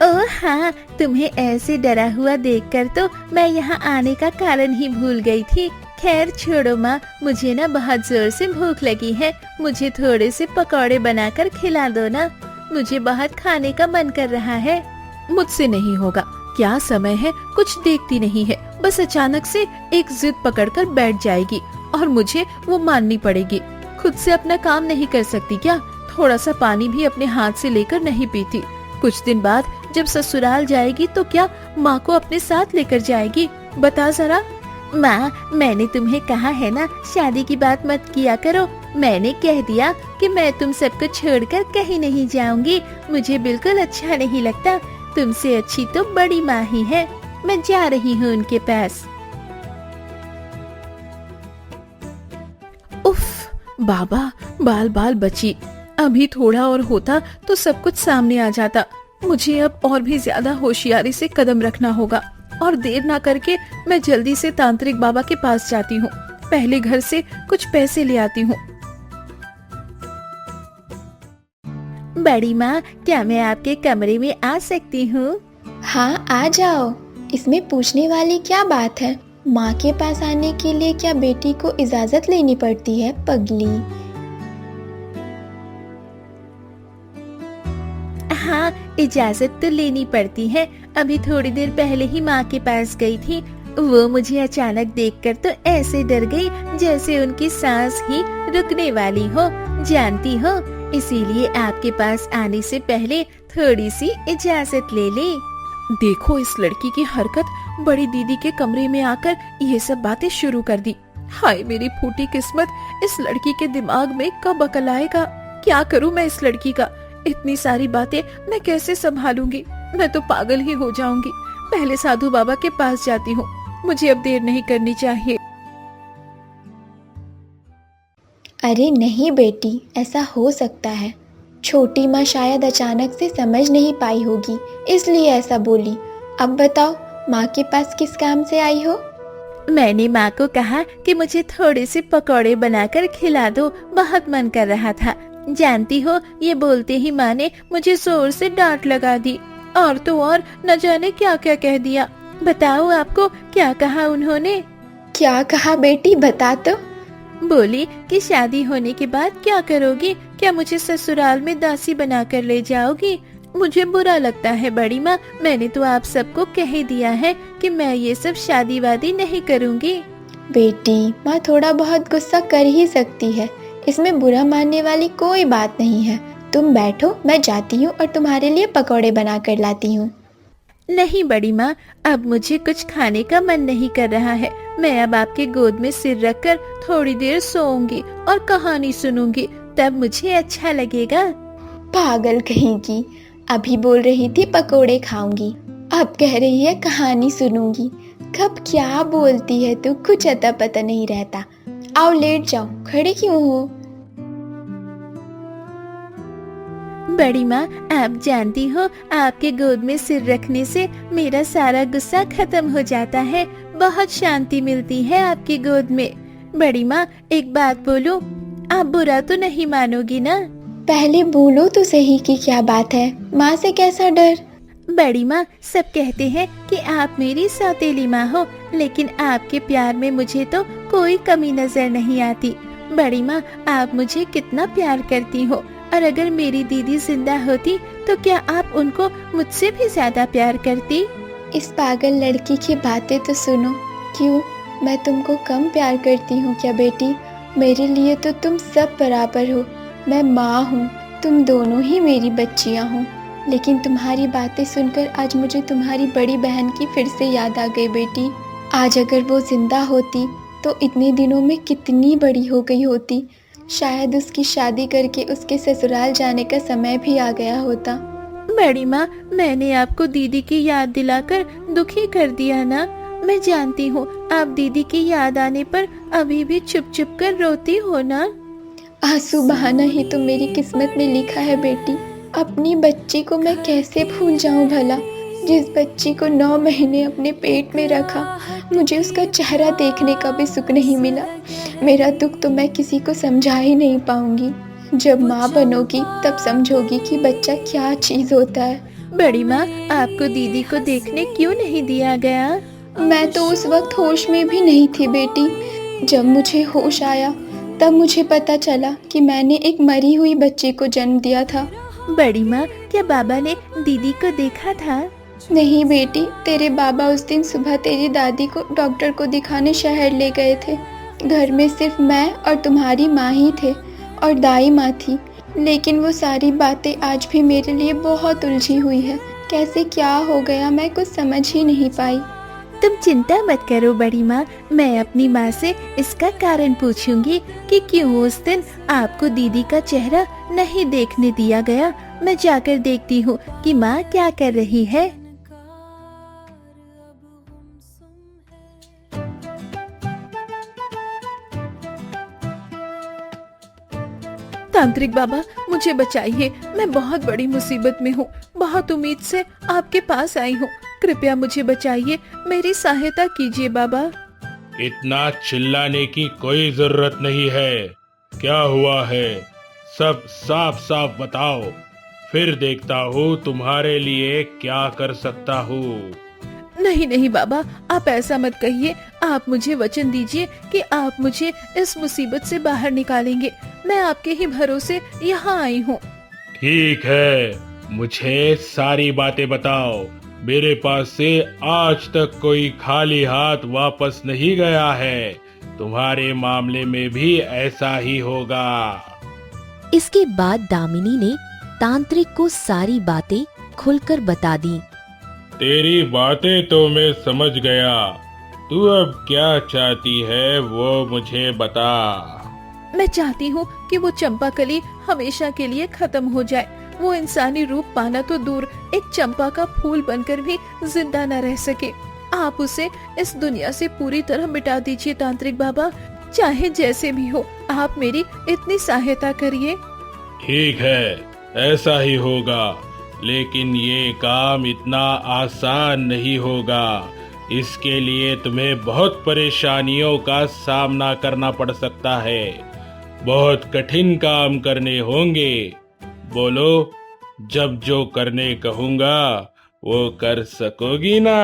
ओह हाँ, तुम्हें ऐसे डरा हुआ देखकर तो मैं यहाँ आने का कारण ही भूल गई थी। खैर छोड़ो माँ, मुझे ना बहुत जोर से भूख लगी है। मुझे थोड़े से पकौड़े बनाकर खिला दो ना, मुझे बहुत खाने का मन कर रहा है। मुझसे नहीं होगा। क्या समय है, कुछ देखती नहीं है। बस अचानक से एक जिद पकड़कर बैठ जाएगी और मुझे वो माननी पड़ेगी। खुद से अपना काम नहीं कर सकती क्या? थोड़ा सा पानी भी अपने हाथ से लेकर नहीं पीती। कुछ दिन बाद जब ससुराल जाएगी तो क्या माँ को अपने साथ लेकर जाएगी? बता जरा। माँ, मैंने तुम्हें कहा है ना, शादी की बात मत किया करो। मैंने कह दिया कि मैं तुम सबको छोड़कर कहीं नहीं जाऊंगी। मुझे बिल्कुल अच्छा नहीं लगता। तुमसे अच्छी तो बड़ी माँ ही है। मैं जा रही हूँ उनके पास। उफ, बाबा, बाल बाल बची। अभी थोड़ा और होता तो सब कुछ सामने आ जाता। मुझे अब और भी ज्यादा होशियारी से कदम रखना होगा और देर ना करके मैं जल्दी से तांत्रिक बाबा के पास जाती हूँ। पहले घर से कुछ पैसे ले आती हूँ। बड़ी माँ, क्या मैं आपके कमरे में आ सकती हूँ? हाँ, आ जाओ। इसमें पूछने वाली क्या बात है? माँ के पास आने के लिए क्या बेटी को इजाजत लेनी पड़ती है, पगली? हाँ, इजाजत तो लेनी पड़ती है। अभी थोड़ी देर पहले ही माँ के पास गई थी। वो मुझे अचानक देखकर तो ऐसे डर गई जैसे उनकी सांस ही रुकने वाली हो, जानती हो। इसीलिए आपके पास आने से पहले थोड़ी सी इजाजत ले ले। देखो इस लड़की की हरकत, बड़ी दीदी के कमरे में आकर ये सब बातें शुरू कर दी। हाय मेरी फूटी किस्मत, इस लड़की के दिमाग में कब अकल आएगा? क्या करूं मैं इस लड़की का? इतनी सारी बातें मैं कैसे संभालूंगी? मैं तो पागल ही हो जाऊंगी। पहले साधु बाबा के पास जाती हूँ। मुझे अब देर नहीं करनी चाहिए। अरे नहीं बेटी, ऐसा हो सकता है। छोटी माँ शायद अचानक से समझ नहीं पाई होगी, इसलिए ऐसा बोली। अब बताओ, माँ के पास किस काम से आई हो? मैंने माँ को कहा कि मुझे थोड़े से पकौड़े बनाकर खिला दो, बहुत मन कर रहा था। जानती हो, ये बोलते ही माँ ने मुझे जोर से डांट लगा दी और तो और न जाने क्या क्या कह दिया। बताओ आपको क्या कहा उन्होंने? क्या कहा बेटी, बता तो। बोली कि शादी होने के बाद क्या करोगी? क्या मुझे ससुराल में दासी बनाकर ले जाओगी? मुझे बुरा लगता है बड़ी माँ, मैंने तो आप सबको कह ही दिया है कि मैं ये सब शादी वादी नहीं करूँगी। बेटी, माँ थोड़ा बहुत गुस्सा कर ही सकती है, इसमें बुरा मानने वाली कोई बात नहीं है। तुम बैठो, मैं जाती हूँ और तुम्हारे लिए पकौड़े बना कर लाती हूँ। नहीं बड़ी माँ, अब मुझे कुछ खाने का मन नहीं कर रहा है। मैं अब आपके गोद में सिर रखकर थोड़ी देर सोऊंगी और कहानी सुनूंगी, तब मुझे अच्छा लगेगा। पागल कहीं की, अभी बोल रही थी पकोड़े खाऊंगी, अब कह रही है कहानी सुनूंगी। कब क्या बोलती है तू, कुछ अता पता नहीं रहता। आओ लेट जाओ, खड़े क्यों हो? बड़ी माँ, आप जानती हो आपके गोद में सिर रखने से मेरा सारा गुस्सा खत्म हो जाता है। बहुत शांति मिलती है आपकी गोद में। बड़ी माँ, एक बात बोलूं, आप बुरा तो नहीं मानोगी ना? पहले बोलो तो सही कि क्या बात है, माँ से कैसा डर? बड़ी माँ, सब कहते हैं कि आप मेरी सौतेली माँ हो, लेकिन आपके प्यार में मुझे तो कोई कमी नजर नहीं आती। बड़ी माँ, आप मुझे कितना प्यार करती हो, और अगर मेरी दीदी जिंदा होती तो क्या आप उनको मुझसे भी ज्यादा प्यार करती? इस पागल लड़की की बातें तो सुनो। क्यों, मैं तुमको कम प्यार करती हूँ क्या बेटी? मेरे लिए तो तुम सब बराबर हो। मैं माँ हूँ, तुम दोनों ही मेरी बच्चियाँ हो। लेकिन तुम्हारी बातें सुनकर आज मुझे तुम्हारी बड़ी बहन की फिर से याद आ गई बेटी। आज अगर वो जिंदा होती तो इतने दिनों में कितनी बड़ी हो गई होती। शायद उसकी शादी करके उसके ससुराल जाने का समय भी आ गया होता। बड़ी माँ, मैंने आपको दीदी की याद दिलाकर दुखी कर दिया ना? मैं जानती हूँ आप दीदी की याद आने पर अभी भी चुप चुप कर रोती हो ना? आंसू बहाना ही तो मेरी किस्मत में लिखा है बेटी। अपनी बच्ची को मैं कैसे भूल जाऊं भला? जिस बच्ची को 9 महीने अपने पेट में रखा, मुझे उसका चेहरा देखने का भी सुख नहीं मिला। मेरा दुख तो मैं किसी को समझा ही नहीं पाऊंगी। जब माँ बनोगी तब समझोगी कि बच्चा क्या चीज होता है। बड़ी माँ, आपको दीदी को देखने क्यों नहीं दिया गया? मैं तो उस वक्त होश में भी नहीं थी बेटी। जब मुझे होश आया तब मुझे पता चला कि मैंने एक मरी हुई बच्ची को जन्म दिया था। बड़ी माँ, क्या बाबा ने दीदी को देखा था? नहीं बेटी, तेरे बाबा उस दिन सुबह तेरी दादी को डॉक्टर को दिखाने शहर ले गए थे। घर में सिर्फ मैं और तुम्हारी माँ ही थे और दाई माँ थी। लेकिन वो सारी बातें आज भी मेरे लिए बहुत उलझी हुई है। कैसे क्या हो गया मैं कुछ समझ ही नहीं पाई। तुम चिंता मत करो बड़ी माँ, मैं अपनी माँ से इसका कारण पूछूंगी कि क्यों उस दिन आपको दीदी का चेहरा नहीं देखने दिया गया। मैं जाकर देखती हूँ कि माँ क्या कर रही है। तांत्रिक बाबा, मुझे बचाइए, मैं बहुत बड़ी मुसीबत में हूँ। बहुत उम्मीद से आपके पास आई हूँ, कृपया मुझे बचाइए, मेरी सहायता कीजिए बाबा। इतना चिल्लाने की कोई जरूरत नहीं है। क्या हुआ है, सब साफ साफ बताओ, फिर देखता हूँ तुम्हारे लिए क्या कर सकता हूँ। नहीं नहीं बाबा, आप ऐसा मत कहिए। आप मुझे वचन दीजिए कि आप मुझे इस मुसीबत से बाहर निकालेंगे। मैं आपके ही भरोसे यहाँ आई हूँ। ठीक है, मुझे सारी बातें बताओ। मेरे पास से आज तक कोई खाली हाथ वापस नहीं गया है। तुम्हारे मामले में भी ऐसा ही होगा। इसके बाद दामिनी ने तांत्रिक को सारी बातें खुलकर बता दी। तेरी बातें तो मैं समझ गया, तू अब क्या चाहती है वो मुझे बता। मैं चाहती हूँ कि वो चंपाकली हमेशा के लिए खत्म हो जाए। वो इंसानी रूप पाना तो दूर, एक चंपा का फूल बनकर भी जिंदा न रह सके। आप उसे इस दुनिया से पूरी तरह मिटा दीजिए तांत्रिक बाबा, चाहे जैसे भी हो। आप मेरी इतनी सहायता करिए। ठीक है, ऐसा ही होगा, लेकिन ये काम इतना आसान नहीं होगा। इसके लिए तुम्हें बहुत परेशानियों का सामना करना पड़ सकता है। बहुत कठिन काम करने होंगे। बोलो, जब जो करने कहूँगा वो कर सकोगी ना?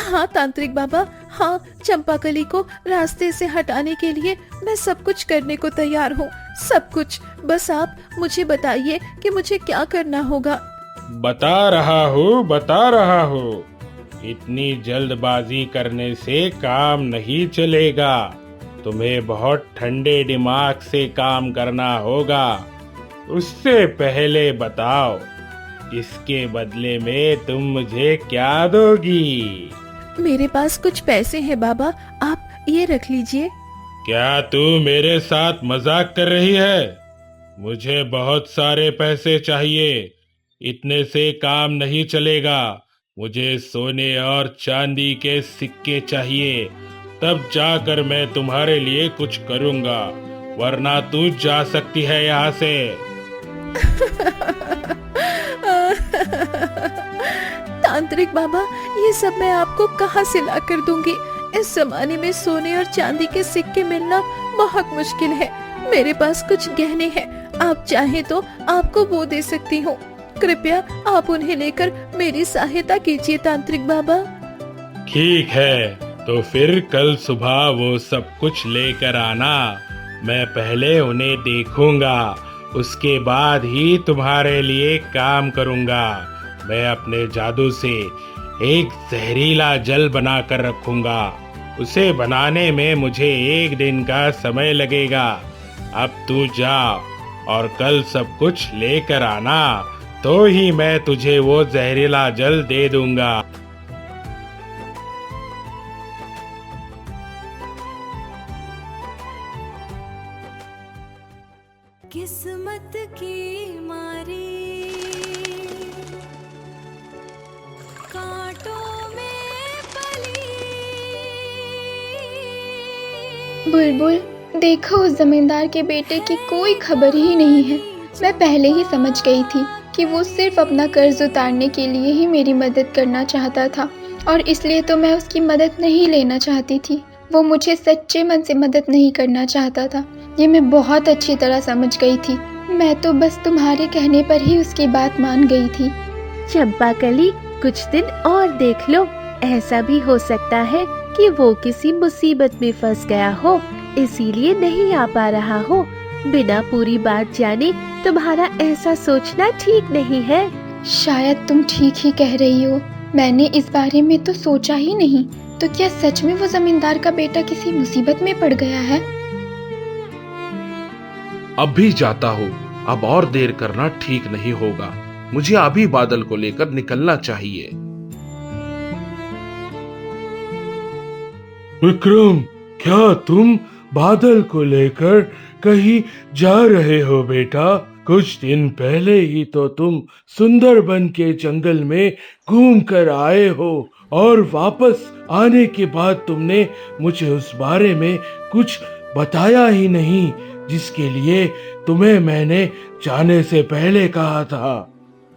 हाँ तांत्रिक बाबा, हाँ, चंपाकली को रास्ते से हटाने के लिए मैं सब कुछ करने को तैयार हूँ, सब कुछ। बस आप मुझे बताइए कि मुझे क्या करना होगा। बता रहा हूँ। इतनी जल्दबाजी करने से काम नहीं चलेगा। तुम्हें बहुत ठंडे दिमाग से काम करना होगा। उससे पहले बताओ, इसके बदले में तुम मुझे क्या दोगी? मेरे पास कुछ पैसे हैं बाबा, आप ये रख लीजिए। क्या तू मेरे साथ मजाक कर रही है? मुझे बहुत सारे पैसे चाहिए, इतने से काम नहीं चलेगा। मुझे सोने और चांदी के सिक्के चाहिए, तब जाकर मैं तुम्हारे लिए कुछ करूंगा, वरना तू जा सकती है यहाँ से। तांत्रिक बाबा, ये सब मैं आपको कहाँ से ला कर दूंगी? इस जमाने में सोने और चांदी के सिक्के मिलना बहुत मुश्किल है। मेरे पास कुछ गहने हैं, आप चाहें तो आपको वो दे सकती हूँ। कृपया आप उन्हें लेकर मेरी सहायता कीजिए तांत्रिक बाबा। ठीक है, तो फिर कल सुबह वो सब कुछ लेकर आना। मैं पहले उन्हें देखूंगा, उसके बाद ही तुम्हारे लिए काम करूंगा। मैं अपने जादू से एक जहरीला जल बनाकर रखूंगा। उसे बनाने में मुझे 1 दिन का समय लगेगा। अब तू जा और कल सब कुछ लेकर आना, तो ही मैं तुझे वो जहरीला जल दे दूंगा। किस्मत की मारी कांटों में पली। बुलबुल, देखो उस जमींदार के बेटे की कोई खबर ही नहीं है। मैं पहले ही समझ गई थी कि वो सिर्फ अपना कर्ज उतारने के लिए ही मेरी मदद करना चाहता था, और इसलिए तो मैं उसकी मदद नहीं लेना चाहती थी। वो मुझे सच्चे मन से मदद नहीं करना चाहता था, ये मैं बहुत अच्छी तरह समझ गई थी। मैं तो बस तुम्हारे कहने पर ही उसकी बात मान गई थी। चंपाकली, कुछ दिन और देख लो, ऐसा भी हो सकता है कि वो किसी मुसीबत में फंस गया हो, इसीलिए नहीं आ पा रहा हो। बिना पूरी बात जाने तुम्हारा ऐसा सोचना ठीक नहीं है। शायद तुम ठीक ही कह रही हो, मैंने इस बारे में तो सोचा ही नहीं। तो क्या सच में वो जमींदार का बेटा किसी मुसीबत में पड़ गया है? अब भी जाता हूँ, अब और देर करना ठीक नहीं होगा। मुझे अभी बादल को लेकर निकलना चाहिए। विक्रम, क्या तुम बादल को लेकर कहीं जा रहे हो बेटा? कुछ दिन पहले ही तो तुम सुंदरबन के जंगल में घूम कर आए हो, और वापस आने के बाद तुमने मुझे उस बारे में कुछ बताया ही नहीं, जिसके लिए तुम्हें मैंने जाने से पहले कहा था।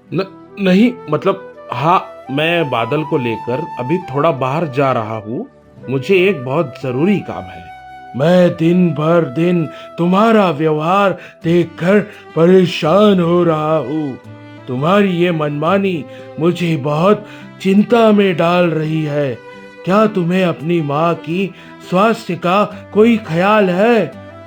नहीं, मतलब हाँ, मैं बादल को लेकर अभी थोड़ा बाहर जा रहा हूँ। मुझे एक बहुत जरूरी काम है। मैं दिन भर दिन तुम्हारा व्यवहार देखकर परेशान हो रहा हूँ। तुम्हारी ये मनमानी मुझे बहुत चिंता में डाल रही है। क्या तुम्हें अपनी माँ की स्वास्थ्य का कोई ख्याल है?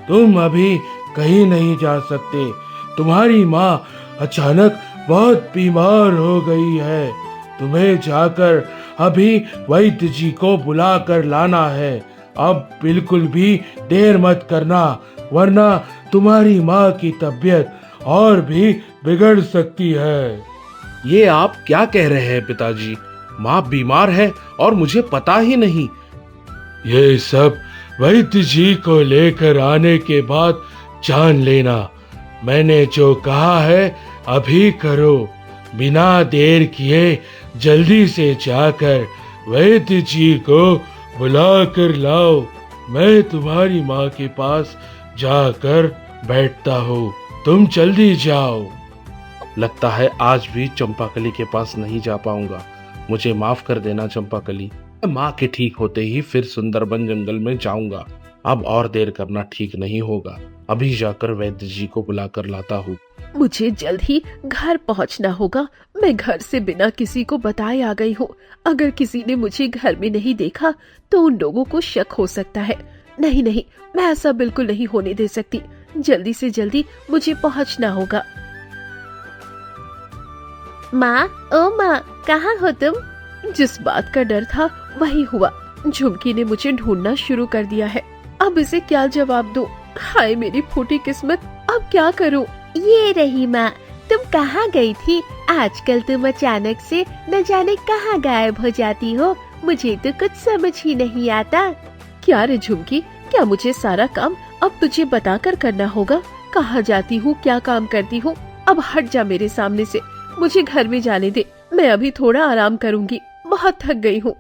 तुम अभी कहीं नहीं जा सकते। तुम्हारी माँ अचानक बहुत बीमार हो गई है। तुम्हें जाकर अभी वैद्य जी को बुला कर लाना है। अब बिल्कुल भी देर मत करना, वरना तुम्हारी माँ की तबीयत और भी बिगड़ सकती है। ये आप क्या कह रहे हैं पिताजी? माँ बीमार है और मुझे पता ही नहीं। ये सब वैद्य जी को लेकर आने के बाद जान लेना। मैंने जो कहा है अभी करो। बिना देर किए जल्दी से जाकर वैद्य जी को बुला कर लाओ। मैं तुम्हारी माँ के पास जाकर बैठता हूँ, तुम जल्दी जाओ। लगता है आज भी चंपाकली के पास नहीं जा पाऊंगा। मुझे माफ कर देना चंपाकली। माँ के ठीक होते ही फिर सुंदरबन जंगल में जाऊंगा। अब और देर करना ठीक नहीं होगा। अभी जाकर वैद्य जी को बुला कर लाता हूँ। मुझे जल्द ही घर पहुंचना होगा। मैं घर से बिना किसी को बताए आ गई हूँ। अगर किसी ने मुझे घर में नहीं देखा तो उन लोगों को शक हो सकता है। नहीं नहीं, मैं ऐसा बिल्कुल नहीं होने दे सकती। जल्दी से जल्दी मुझे पहुंचना होगा। माँ, ओ माँ, कहाँ हो तुम? जिस बात का डर था वही हुआ। झुमकी ने मुझे ढूंढना शुरू कर दिया है। अब इसे क्या जवाब दूं? हाय मेरी फूटी किस्मत, अब क्या करूं? ये रही माँ। तुम कहाँ गई थी? आजकल तुम अचानक से न जाने कहाँ गायब हो जाती हो। मुझे तो कुछ समझ ही नहीं आता। क्या रे झुमकी, क्या मुझे सारा काम अब तुझे बताकर करना होगा? कहाँ जाती हूँ, क्या काम करती हूँ? अब हट जा मेरे सामने से, मुझे घर में जाने दे। मैं अभी थोड़ा आराम करूँगी, बहुत थक गई हूँ।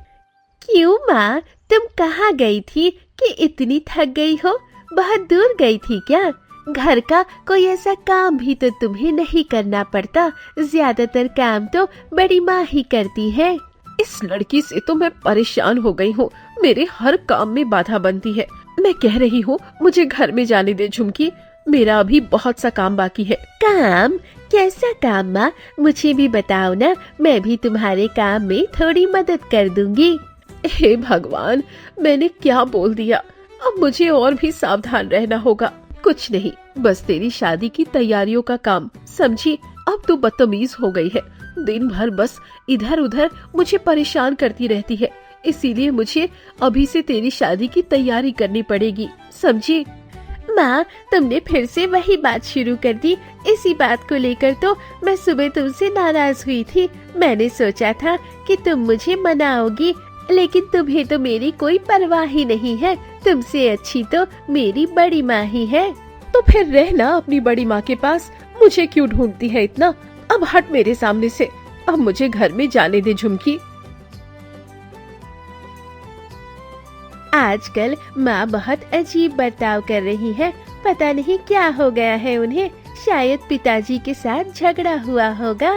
क्यों माँ, तुम कहाँ गई थी कि इतनी थक गई हो? बहुत दूर गई थी क्या? घर का कोई ऐसा काम भी तो तुम्हें नहीं करना पड़ता। ज्यादातर काम तो बड़ी माँ ही करती है। इस लड़की से तो मैं परेशान हो गई हूँ, मेरे हर काम में बाधा बनती है। मैं कह रही हूँ मुझे घर में जाने दे झुमकी, मेरा अभी बहुत सा काम बाकी है। काम? कैसा काम माँ? मुझे भी बताओ ना, मैं भी तुम्हारे काम में थोड़ी मदद कर दूंगी। हे भगवान, मैंने क्या बोल दिया? अब मुझे और भी सावधान रहना होगा। कुछ नहीं, बस तेरी शादी की तैयारियों का काम, समझी? अब तू बदतमीज हो गई है, दिन भर बस इधर उधर मुझे परेशान करती रहती है। इसीलिए मुझे अभी से तेरी शादी की तैयारी करनी पड़ेगी, समझी? माँ, तुमने फिर से वही बात शुरू कर दी। इसी बात को लेकर तो मैं सुबह तुमसे नाराज हुई थी। मैंने सोचा था कि तुम मुझे मनाओगी, लेकिन तुम्हें तो मेरी कोई परवाह ही नहीं है। तुमसे अच्छी तो मेरी बड़ी माँ ही है। तो फिर रहना अपनी बड़ी माँ के पास, मुझे क्यों ढूंढती है इतना? अब हट मेरे सामने से, अब मुझे घर में जाने दे झुमकी। आजकल माँ बहुत अजीब बर्ताव कर रही है। पता नहीं क्या हो गया है उन्हें। शायद पिताजी के साथ झगड़ा हुआ होगा।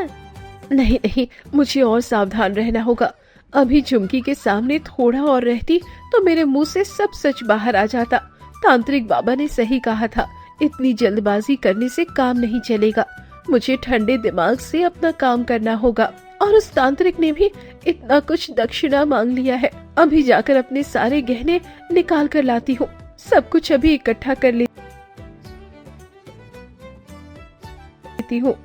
नहीं नहीं, मुझे और सावधान रहना होगा। अभी झुमकी के सामने थोड़ा और रहती तो मेरे मुंह से सब सच बाहर आ जाता। तांत्रिक बाबा ने सही कहा था, इतनी जल्दबाजी करने से काम नहीं चलेगा। मुझे ठंडे दिमाग से अपना काम करना होगा। और उस तांत्रिक ने भी इतना कुछ दक्षिणा मांग लिया है। अभी जाकर अपने सारे गहने निकाल कर लाती हूँ, सब कुछ अभी इकट्ठा कर लेती हूँ।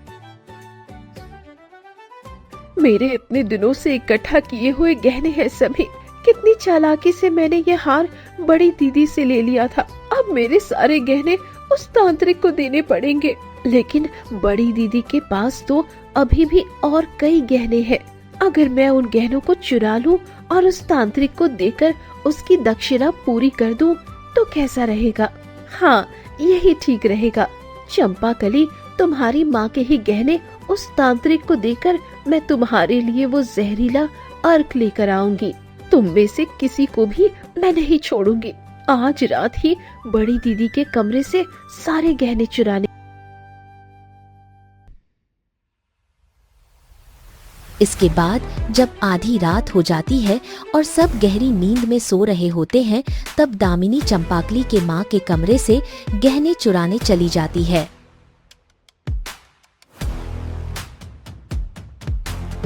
मेरे इतने दिनों से इकट्ठा किए हुए गहने हैं सभी। कितनी चालाकी से मैंने ये हार बड़ी दीदी से ले लिया था। अब मेरे सारे गहने उस तांत्रिक को देने पड़ेंगे। लेकिन बड़ी दीदी के पास तो अभी भी और कई गहने हैं। अगर मैं उन गहनों को चुरा लूं और उस तांत्रिक को देकर उसकी दक्षिणा पूरी कर दूं तो कैसा रहेगा? हाँ, यही ठीक रहेगा। चंपाकली, तुम्हारी माँ के ही गहने उस तांत्रिक को देकर मैं तुम्हारे लिए वो जहरीला अर्क लेकर आऊंगी। तुम में से किसी को भी मैं नहीं छोड़ूंगी। आज रात ही बड़ी दीदी के कमरे से सारे गहने चुराने। इसके बाद जब आधी रात हो जाती है और सब गहरी नींद में सो रहे होते हैं, तब दामिनी चंपाकली के माँ के कमरे से गहने चुराने चली जाती है।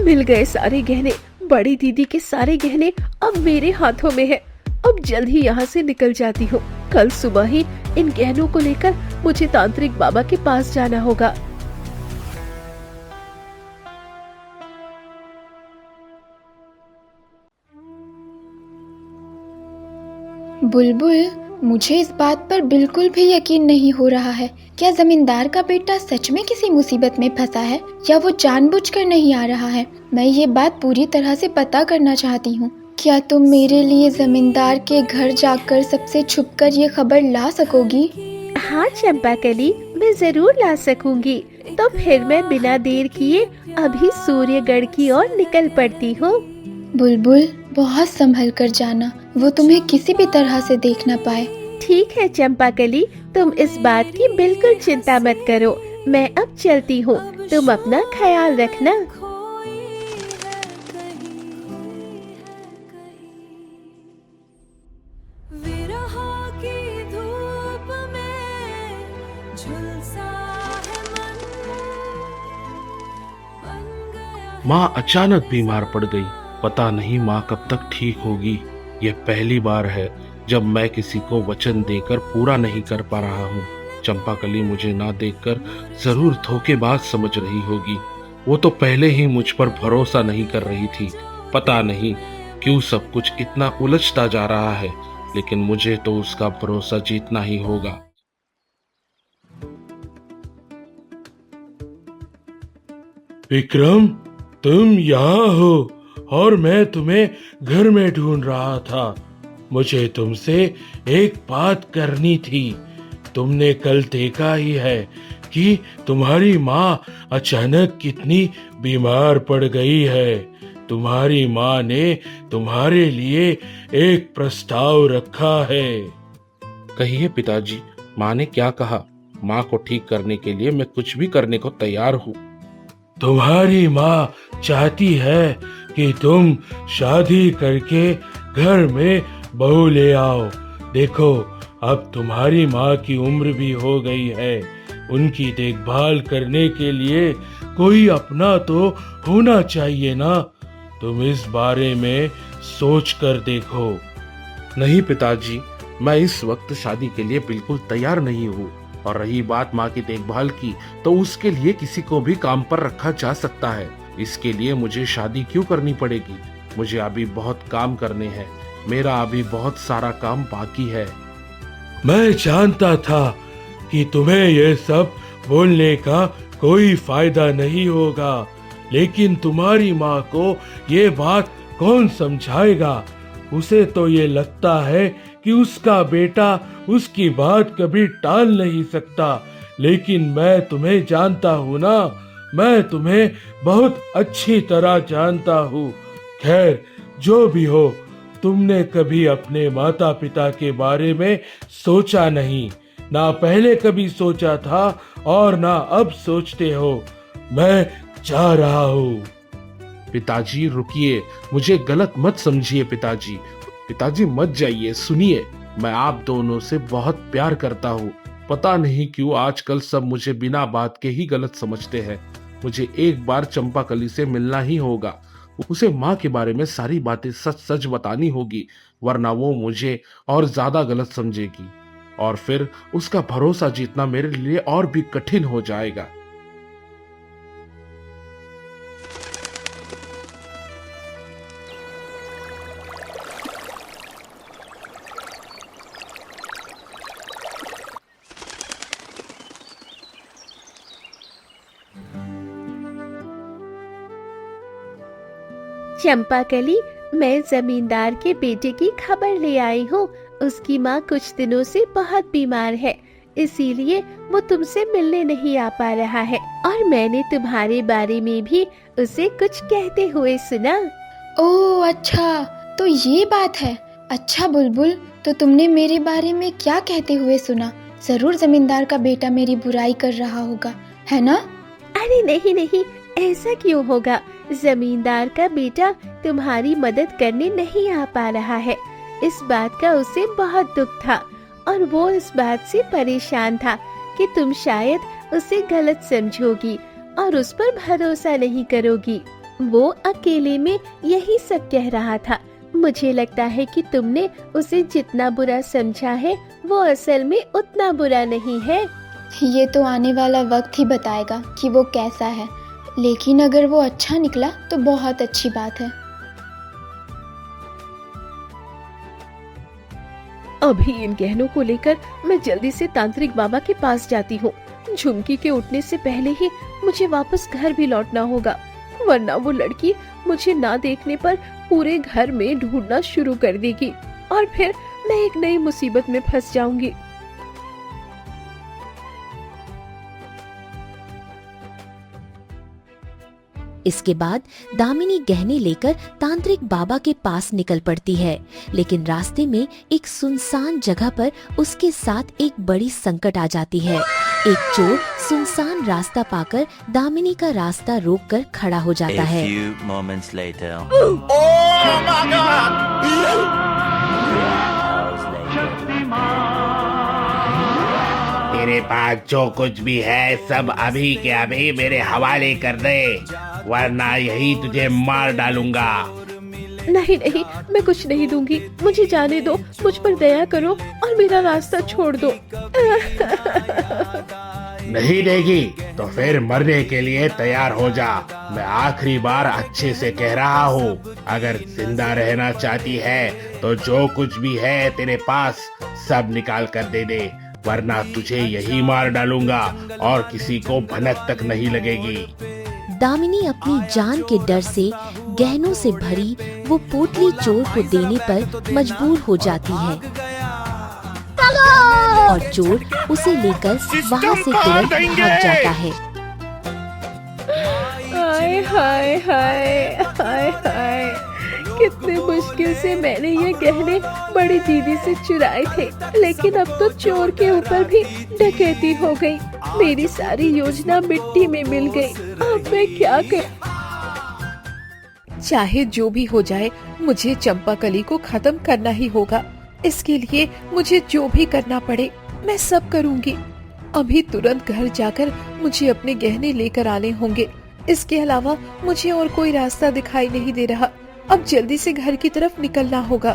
मिल गए सारे गहने। बड़ी दीदी के सारे गहने अब मेरे हाथों में है। अब जल्द ही यहाँ से निकल जाती हूँ। कल सुबह ही इन गहनों को लेकर मुझे तांत्रिक बाबा के पास जाना होगा। बुलबुल, मुझे इस बात पर बिल्कुल भी यकीन नहीं हो रहा है। क्या जमींदार का बेटा सच में किसी मुसीबत में फंसा है या वो जानबूझकर नहीं आ रहा है? मैं ये बात पूरी तरह से पता करना चाहती हूँ। क्या तुम मेरे लिए जमींदार के घर जाकर सबसे छुपकर ये खबर ला सकोगी? हाँ चंपाकली, मैं जरूर ला सकूंगी। तो फिर मैं बिना देर किए अभी सूर्यगढ़ की ओर निकल पड़ती हूँ। बुलबुल, बहुत संभल कर जाना, वो तुम्हें किसी भी तरह से देख न पाए। ठीक है चंपाकली, तुम इस बात की बिल्कुल चिंता मत करो। मैं अब चलती हूँ, तुम अपना ख्याल रखना। विरह की धूप में झुलसा है मन, बन गया माँ अचानक बीमार पड़ गई। पता नहीं माँ कब तक ठीक होगी। यह पहली बार है जब मैं किसी को वचन देकर पूरा नहीं कर पा रहा हूँ। चंपाकली मुझे ना देखकर जरूर धोखेबाज समझ रही होगी। वो तो पहले ही मुझ पर भरोसा नहीं कर रही थी। पता नहीं क्यों सब कुछ इतना उलझता जा रहा है, लेकिन मुझे तो उसका भरोसा जीतना ही होगा। विक्रम, तुम यहाँ हो और मैं तुम्हें घर में ढूंढ रहा था। मुझे तुमसे एक बात करनी थी। तुमने कल देखा ही है कि तुम्हारी माँ अचानक कितनी बीमार पड़ गई है। तुम्हारी माँ ने तुम्हारे लिए एक प्रस्ताव रखा है। कहिए पिताजी, माँ ने क्या कहा? माँ को ठीक करने के लिए मैं कुछ भी करने को तैयार हूँ। तुम्हारी माँ चाहती है कि तुम शादी करके घर में बहू ले आओ। देखो, अब तुम्हारी माँ की उम्र भी हो गई है। उनकी देखभाल करने के लिए कोई अपना तो होना चाहिए ना। तुम इस बारे में सोच कर देखो। नहीं पिताजी, मैं इस वक्त शादी के लिए बिल्कुल तैयार नहीं हूँ। और रही बात माँ की देखभाल की, तो उसके लिए किसी को भी काम पर रखा जा सकता है। इसके लिए मुझे शादी क्यों करनी पड़ेगी? मुझे अभी बहुत काम करने हैं। मेरा अभी बहुत सारा काम बाकी है। मैं जानता था कि तुम्हें ये सब बोलने का कोई फायदा नहीं होगा, लेकिन तुम्हारी माँ को ये बात कौन समझाएगा? उसे तो ये लगता है कि उसका बेटा उसकी बात कभी टाल नहीं सकता। लेकिन मैं तुम्हें जानता हूँ ना, मैं तुम्हें बहुत अच्छी तरह जानता हूँ। खैर, जो भी हो, तुमने कभी अपने माता पिता के बारे में सोचा नहीं, ना पहले कभी सोचा था और ना अब सोचते हो। मैं जा रहा हूँ। पिताजी रुकिए, मुझे गलत मत समझिए पिताजी। पिताजी मत जाइए, सुनिए, मैं आप दोनों से बहुत प्यार करता हूँ। पता नहीं क्यों आजकल सब मुझे बिना बात के ही गलत समझते हैं। मुझे एक बार चंपाकली से मिलना ही होगा। उसे माँ के बारे में सारी बातें सच सच बतानी होगी, वरना वो मुझे और ज्यादा गलत समझेगी और फिर उसका भरोसा जीतना मेरे लिए और भी कठिन हो जाएगा। चंपाकली, मैं जमींदार के बेटे की खबर ले आई हूँ। उसकी माँ कुछ दिनों से बहुत बीमार है, इसीलिए वो तुमसे मिलने नहीं आ पा रहा है। और मैंने तुम्हारे बारे में भी उसे कुछ कहते हुए सुना। ओह अच्छा, तो ये बात है। अच्छा बुलबुल, तो तुमने मेरे बारे में क्या कहते हुए सुना? जरूर जमींदार का बेटा मेरी बुराई कर रहा होगा, है ना? अरे नहीं नहीं, ऐसा क्यों होगा? जमींदार का बेटा तुम्हारी मदद करने नहीं आ पा रहा है। इस बात का उसे बहुत दुख था और वो इस बात से परेशान था कि तुम शायद उसे गलत समझोगी और उस पर भरोसा नहीं करोगी। वो अकेले में यही सब कह रहा था। मुझे लगता है कि तुमने उसे जितना बुरा समझा है, वो असल में उतना बुरा नहीं है। ये तो आने वाला वक्त ही बताएगा कि वो कैसा है, लेकिन अगर वो अच्छा निकला तो बहुत अच्छी बात है। अभी इन गहनों को लेकर मैं जल्दी से तांत्रिक बाबा के पास जाती हूँ। झुमकी के उठने से पहले ही मुझे वापस घर भी लौटना होगा, वरना वो लड़की मुझे ना देखने पर पूरे घर में ढूंढना शुरू कर देगी और फिर मैं एक नई मुसीबत में फंस जाऊंगी। इसके बाद दामिनी गहने लेकर तांत्रिक बाबा के पास निकल पड़ती है, लेकिन रास्ते में एक सुनसान जगह पर उसके साथ एक बड़ी संकट आ जाती है। एक चोर सुनसान रास्ता पाकर दामिनी का रास्ता रोककर खड़ा हो जाता है। A few moments later. तेरे पास जो कुछ भी है सब अभी के अभी मेरे हवाले कर दे, वरना यही तुझे मार डालूंगा। नहीं नहीं, मैं कुछ नहीं दूंगी, मुझे जाने दो, मुझ पर दया करो और मेरा रास्ता छोड़ दो। नहीं देगी तो फिर मरने के लिए तैयार हो जा। मैं आखिरी बार अच्छे से कह रहा हूँ, अगर जिंदा रहना चाहती है तो जो कुछ भी है तेरे पास सब निकाल कर दे दे, वरना तुझे यही मार डालूंगा और किसी को भनक तक नहीं लगेगी। दामिनी अपनी जान के डर से गहनों से भरी वो पोटली चोर को देने पर मजबूर हो जाती है और चोर उसे लेकर वहाँ से तुरंत भाग जाता है। हाय हाय हाय हाय हाय, कितने मुश्किल से मैंने ये गहने बड़ी दीदी से चुराए थे, लेकिन अब तो चोर के ऊपर भी डकैती हो गई। मेरी सारी योजना मिट्टी में मिल गई। अब मैं क्या करूं? चाहे जो भी हो जाए, मुझे चंपाकली को खत्म करना ही होगा। इसके लिए मुझे जो भी करना पड़े मैं सब करूंगी। अभी तुरंत घर जाकर मुझे अपने गहने लेकर आने होंगे। इसके अलावा मुझे और कोई रास्ता दिखाई नहीं दे रहा। अब जल्दी से घर की तरफ निकलना होगा।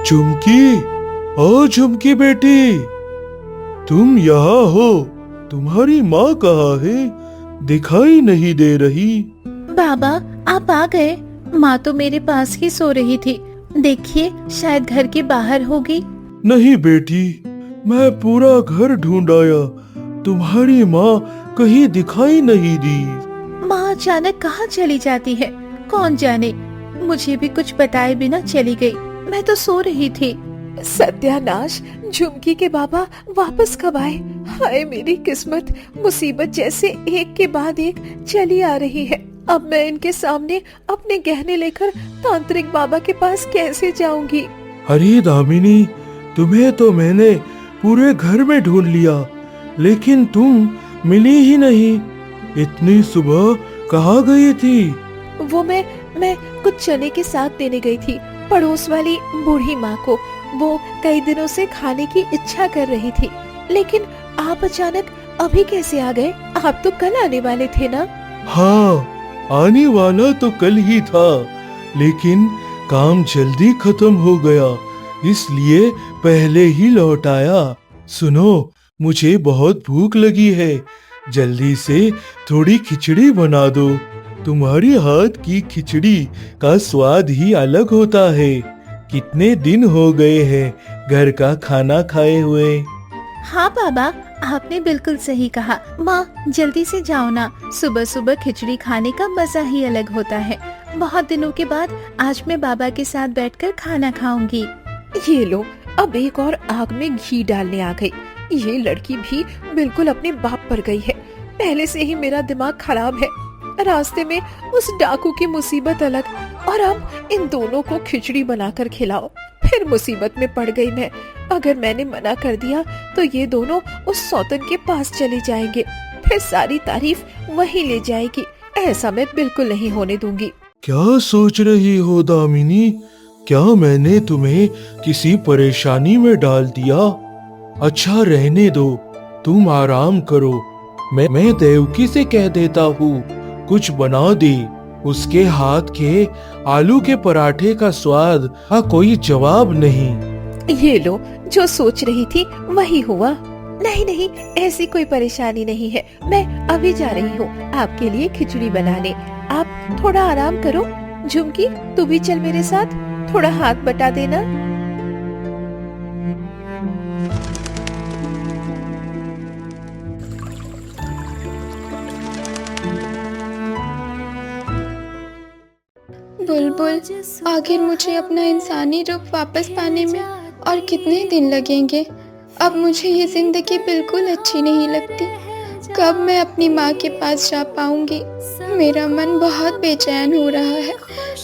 चुमकी, ओ चुमकी बेटी, तुम यहाँ हो? तुम्हारी माँ कहाँ है? दिखाई नहीं दे रही। बाबा, आप आ गए। माँ तो मेरे पास ही सो रही थी। देखिए, शायद घर के बाहर होगी। नहीं बेटी, मैं पूरा घर ढूंढ आया, तुम्हारी माँ कहीं दिखाई नहीं दी। माँ अचानक कहाँ चली जाती है कौन जाने। मुझे भी कुछ बताए बिना चली गई। मैं तो सो रही थी। सत्यानाश, झुमकी के बाबा वापस कब आए? हाय मेरी किस्मत, मुसीबत जैसे एक के बाद एक चली आ रही है। अब मैं इनके सामने अपने गहने लेकर तांत्रिक बाबा के पास कैसे जाऊंगी? अरे दामिनी, तुम्हें तो मैंने पूरे घर में ढूंढ लिया, लेकिन तुम मिली ही नहीं। इतनी सुबह कहाँ गई थी? वो मैं कुछ चने के साथ देने गई थी पड़ोस वाली बूढ़ी माँ को। वो कई दिनों से खाने की इच्छा कर रही थी। लेकिन आप अचानक अभी कैसे आ गए? आप तो कल आने वाले थे ना? हाँ, आने वाला तो कल ही था, लेकिन काम जल्दी खत्म हो गया, इसलिए पहले ही लौट आया। सुनो, मुझे बहुत भूख लगी है, जल्दी से थोड़ी खिचड़ी बना दो। तुम्हारी हाथ की खिचड़ी का स्वाद ही अलग होता है। कितने दिन हो गए हैं घर का खाना खाए हुए। हाँ बाबा, आपने बिल्कुल सही कहा। माँ जल्दी से जाओ ना, सुबह सुबह खिचड़ी खाने का मजा ही अलग होता है। बहुत दिनों के बाद आज मैं बाबा के साथ बैठकर खाना खाऊंगी। ये लो, अब एक और आग में घी डालने आ गई। ये लड़की भी बिल्कुल अपने बाप पर गई है। पहले से ही मेरा दिमाग खराब है। रास्ते में उस डाकू की मुसीबत अलग, और अब इन दोनों को खिचड़ी बनाकर खिलाओ। फिर मुसीबत में पड़ गई मैं। अगर मैंने मना कर दिया तो ये दोनों उस सौतन के पास चले जाएंगे, फिर सारी तारीफ वही ले जाएगी। ऐसा मैं बिल्कुल नहीं होने दूंगी। क्या सोच रही हो दामिनी? क्या मैंने तुम्हें किसी परेशानी में डाल दिया? अच्छा रहने दो, तुम आराम करो। मैं देवकी से कह देता हूँ कुछ बना दे। उसके हाथ के आलू के पराठे का स्वाद का कोई जवाब नहीं। ये लो, जो सोच रही थी वही हुआ। नहीं नहीं, ऐसी कोई परेशानी नहीं है। मैं अभी जा रही हूँ आपके लिए खिचड़ी बनाने। आप थोड़ा आराम करो। झुमकी, तू भी चल मेरे साथ, थोड़ा हाथ बटा देना। बुलबुल, आखिर मुझे अपना इंसानी रूप वापस पाने में और कितने दिन लगेंगे? अब मुझे ये जिंदगी बिल्कुल अच्छी नहीं लगती। कब मैं अपनी माँ के पास जा पाऊंगी? मेरा मन बहुत बेचैन हो रहा है।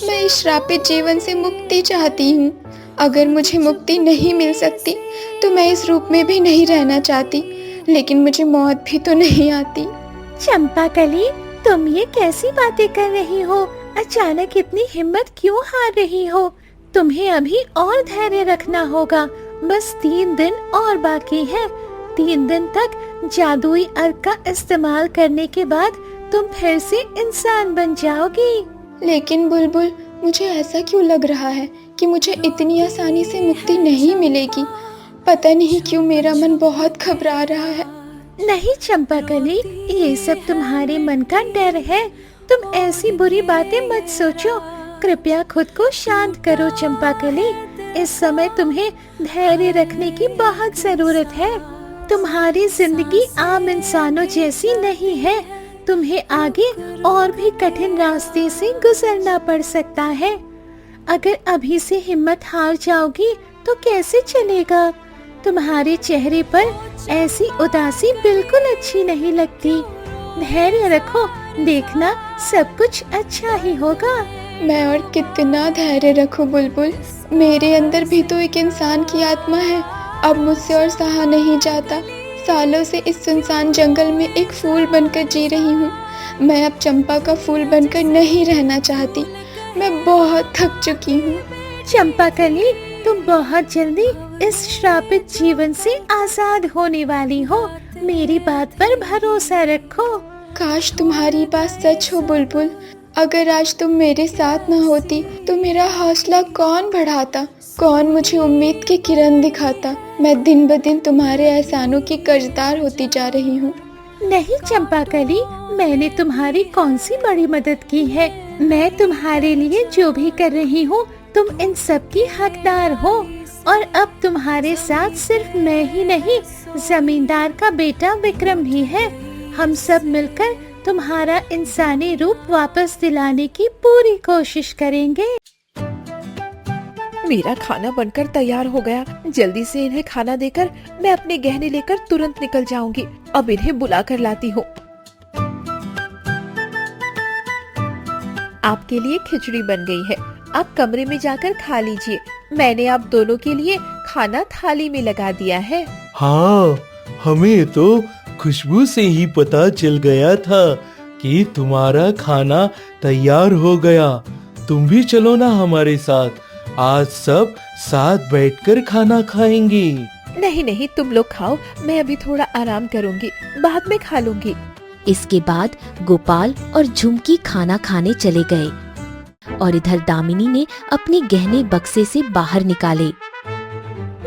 मैं इस श्रापित जीवन से मुक्ति चाहती हूँ। अगर मुझे मुक्ति नहीं मिल सकती तो मैं इस रूप में भी नहीं रहना चाहती, लेकिन मुझे मौत भी तो नहीं आती। चंपाकली, तुम ये कैसी बातें कर रही हो? अचानक इतनी हिम्मत क्यों हार रही हो? तुम्हें अभी और धैर्य रखना होगा। बस 3 दिन और बाकी है। 3 दिन तक जादुई अर्क का इस्तेमाल करने के बाद तुम फिर से इंसान बन जाओगी। लेकिन बुलबुल, मुझे ऐसा क्यों लग रहा है कि मुझे इतनी आसानी से मुक्ति नहीं मिलेगी? पता नहीं क्यों मेरा मन बहुत घबरा रहा है। नहीं चंपाकली, ये सब तुम्हारे मन का डर है। तुम ऐसी बुरी बातें मत सोचो। कृपया खुद को शांत करो चंपाकली। इस समय तुम्हें धैर्य रखने की बहुत जरूरत है। तुम्हारी जिंदगी आम इंसानों जैसी नहीं है। तुम्हें आगे और भी कठिन रास्ते से गुजरना पड़ सकता है। अगर अभी से हिम्मत हार जाओगी तो कैसे चलेगा? तुम्हारे चेहरे पर ऐसी उदासी बिल्कुल अच्छी नहीं लगती। धैर्य रखो, देखना सब कुछ अच्छा ही होगा। मैं और कितना धैर्य रखूं बुलबुल? मेरे अंदर भी तो एक इंसान की आत्मा है। अब मुझसे और सहा नहीं जाता। सालों से इस सुनसान जंगल में एक फूल बनकर जी रही हूँ। मैं अब चंपा का फूल बनकर नहीं रहना चाहती। मैं बहुत थक चुकी हूँ। चंपाकली, तुम बहुत जल्दी इस श्रापित जीवन से आजाद होने वाली हो। मेरी बात पर भरोसा रखो। काश तुम्हारी बात सच हो बुलबुल। अगर आज तुम मेरे साथ न होती तो मेरा हौसला कौन बढ़ाता, कौन मुझे उम्मीद की किरण दिखाता। मैं दिन ब दिन तुम्हारे एहसानों की कर्जदार होती जा रही हूँ। नहीं चंपाकली, मैंने तुम्हारी कौन सी बड़ी मदद की है? मैं तुम्हारे लिए जो भी कर रही हूँ, तुम इन सब की हकदार हो। और अब तुम्हारे साथ सिर्फ मैं ही नहीं, जमींदार का बेटा विक्रम भी है। हम सब मिलकर तुम्हारा इंसानी रूप वापस दिलाने की पूरी कोशिश करेंगे। मेरा खाना बनकर तैयार हो गया। जल्दी से इन्हें खाना देकर मैं अपने गहने लेकर तुरंत निकल जाऊंगी। अब इन्हें बुला कर लाती हूँ। आपके लिए खिचड़ी बन गई है, आप कमरे में जाकर खा लीजिए। मैंने आप दोनों के लिए खाना थाली में लगा दिया है। हाँ, हमें तो खुशबू से ही पता चल गया था कि तुम्हारा खाना तैयार हो गया। तुम भी चलो ना हमारे साथ। आज सब साथ बैठकर खाना खाएंगे। नहीं नहीं, तुम लोग खाओ, मैं अभी थोड़ा आराम करूंगी, बाद में खा लूंगी। इसके बाद गोपाल और झुमकी खाना खाने चले गए और इधर दामिनी ने अपने गहने बक्से से बाहर निकाले।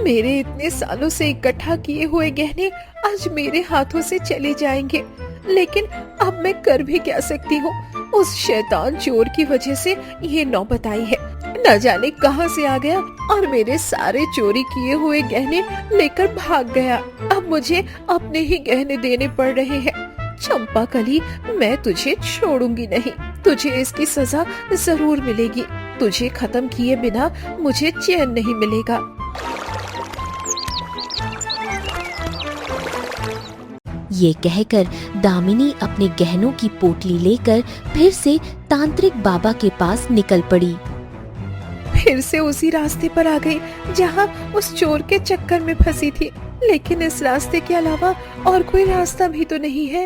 मेरे इतने सालों से इकट्ठा किए हुए गहने आज मेरे हाथों से चले जाएंगे, लेकिन अब मैं कर भी क्या सकती हूँ। उस शैतान चोर की वजह से ये नौबत आई है। न जाने कहां से आ गया और मेरे सारे चोरी किए हुए गहने लेकर भाग गया। अब मुझे अपने ही गहने देने पड़ रहे हैं। चंपाकली, मैं तुझे छोड़ूंगी नहीं। तुझे इसकी सजा जरूर मिलेगी। तुझे खत्म किए बिना मुझे चैन नहीं मिलेगा। ये कहकर दामिनी अपने गहनों की पोटली लेकर फिर से तांत्रिक बाबा के पास निकल पड़ी। फिर से उसी रास्ते पर आ गई जहाँ उस चोर के चक्कर में फंसी थी, लेकिन इस रास्ते के अलावा और कोई रास्ता भी तो नहीं है।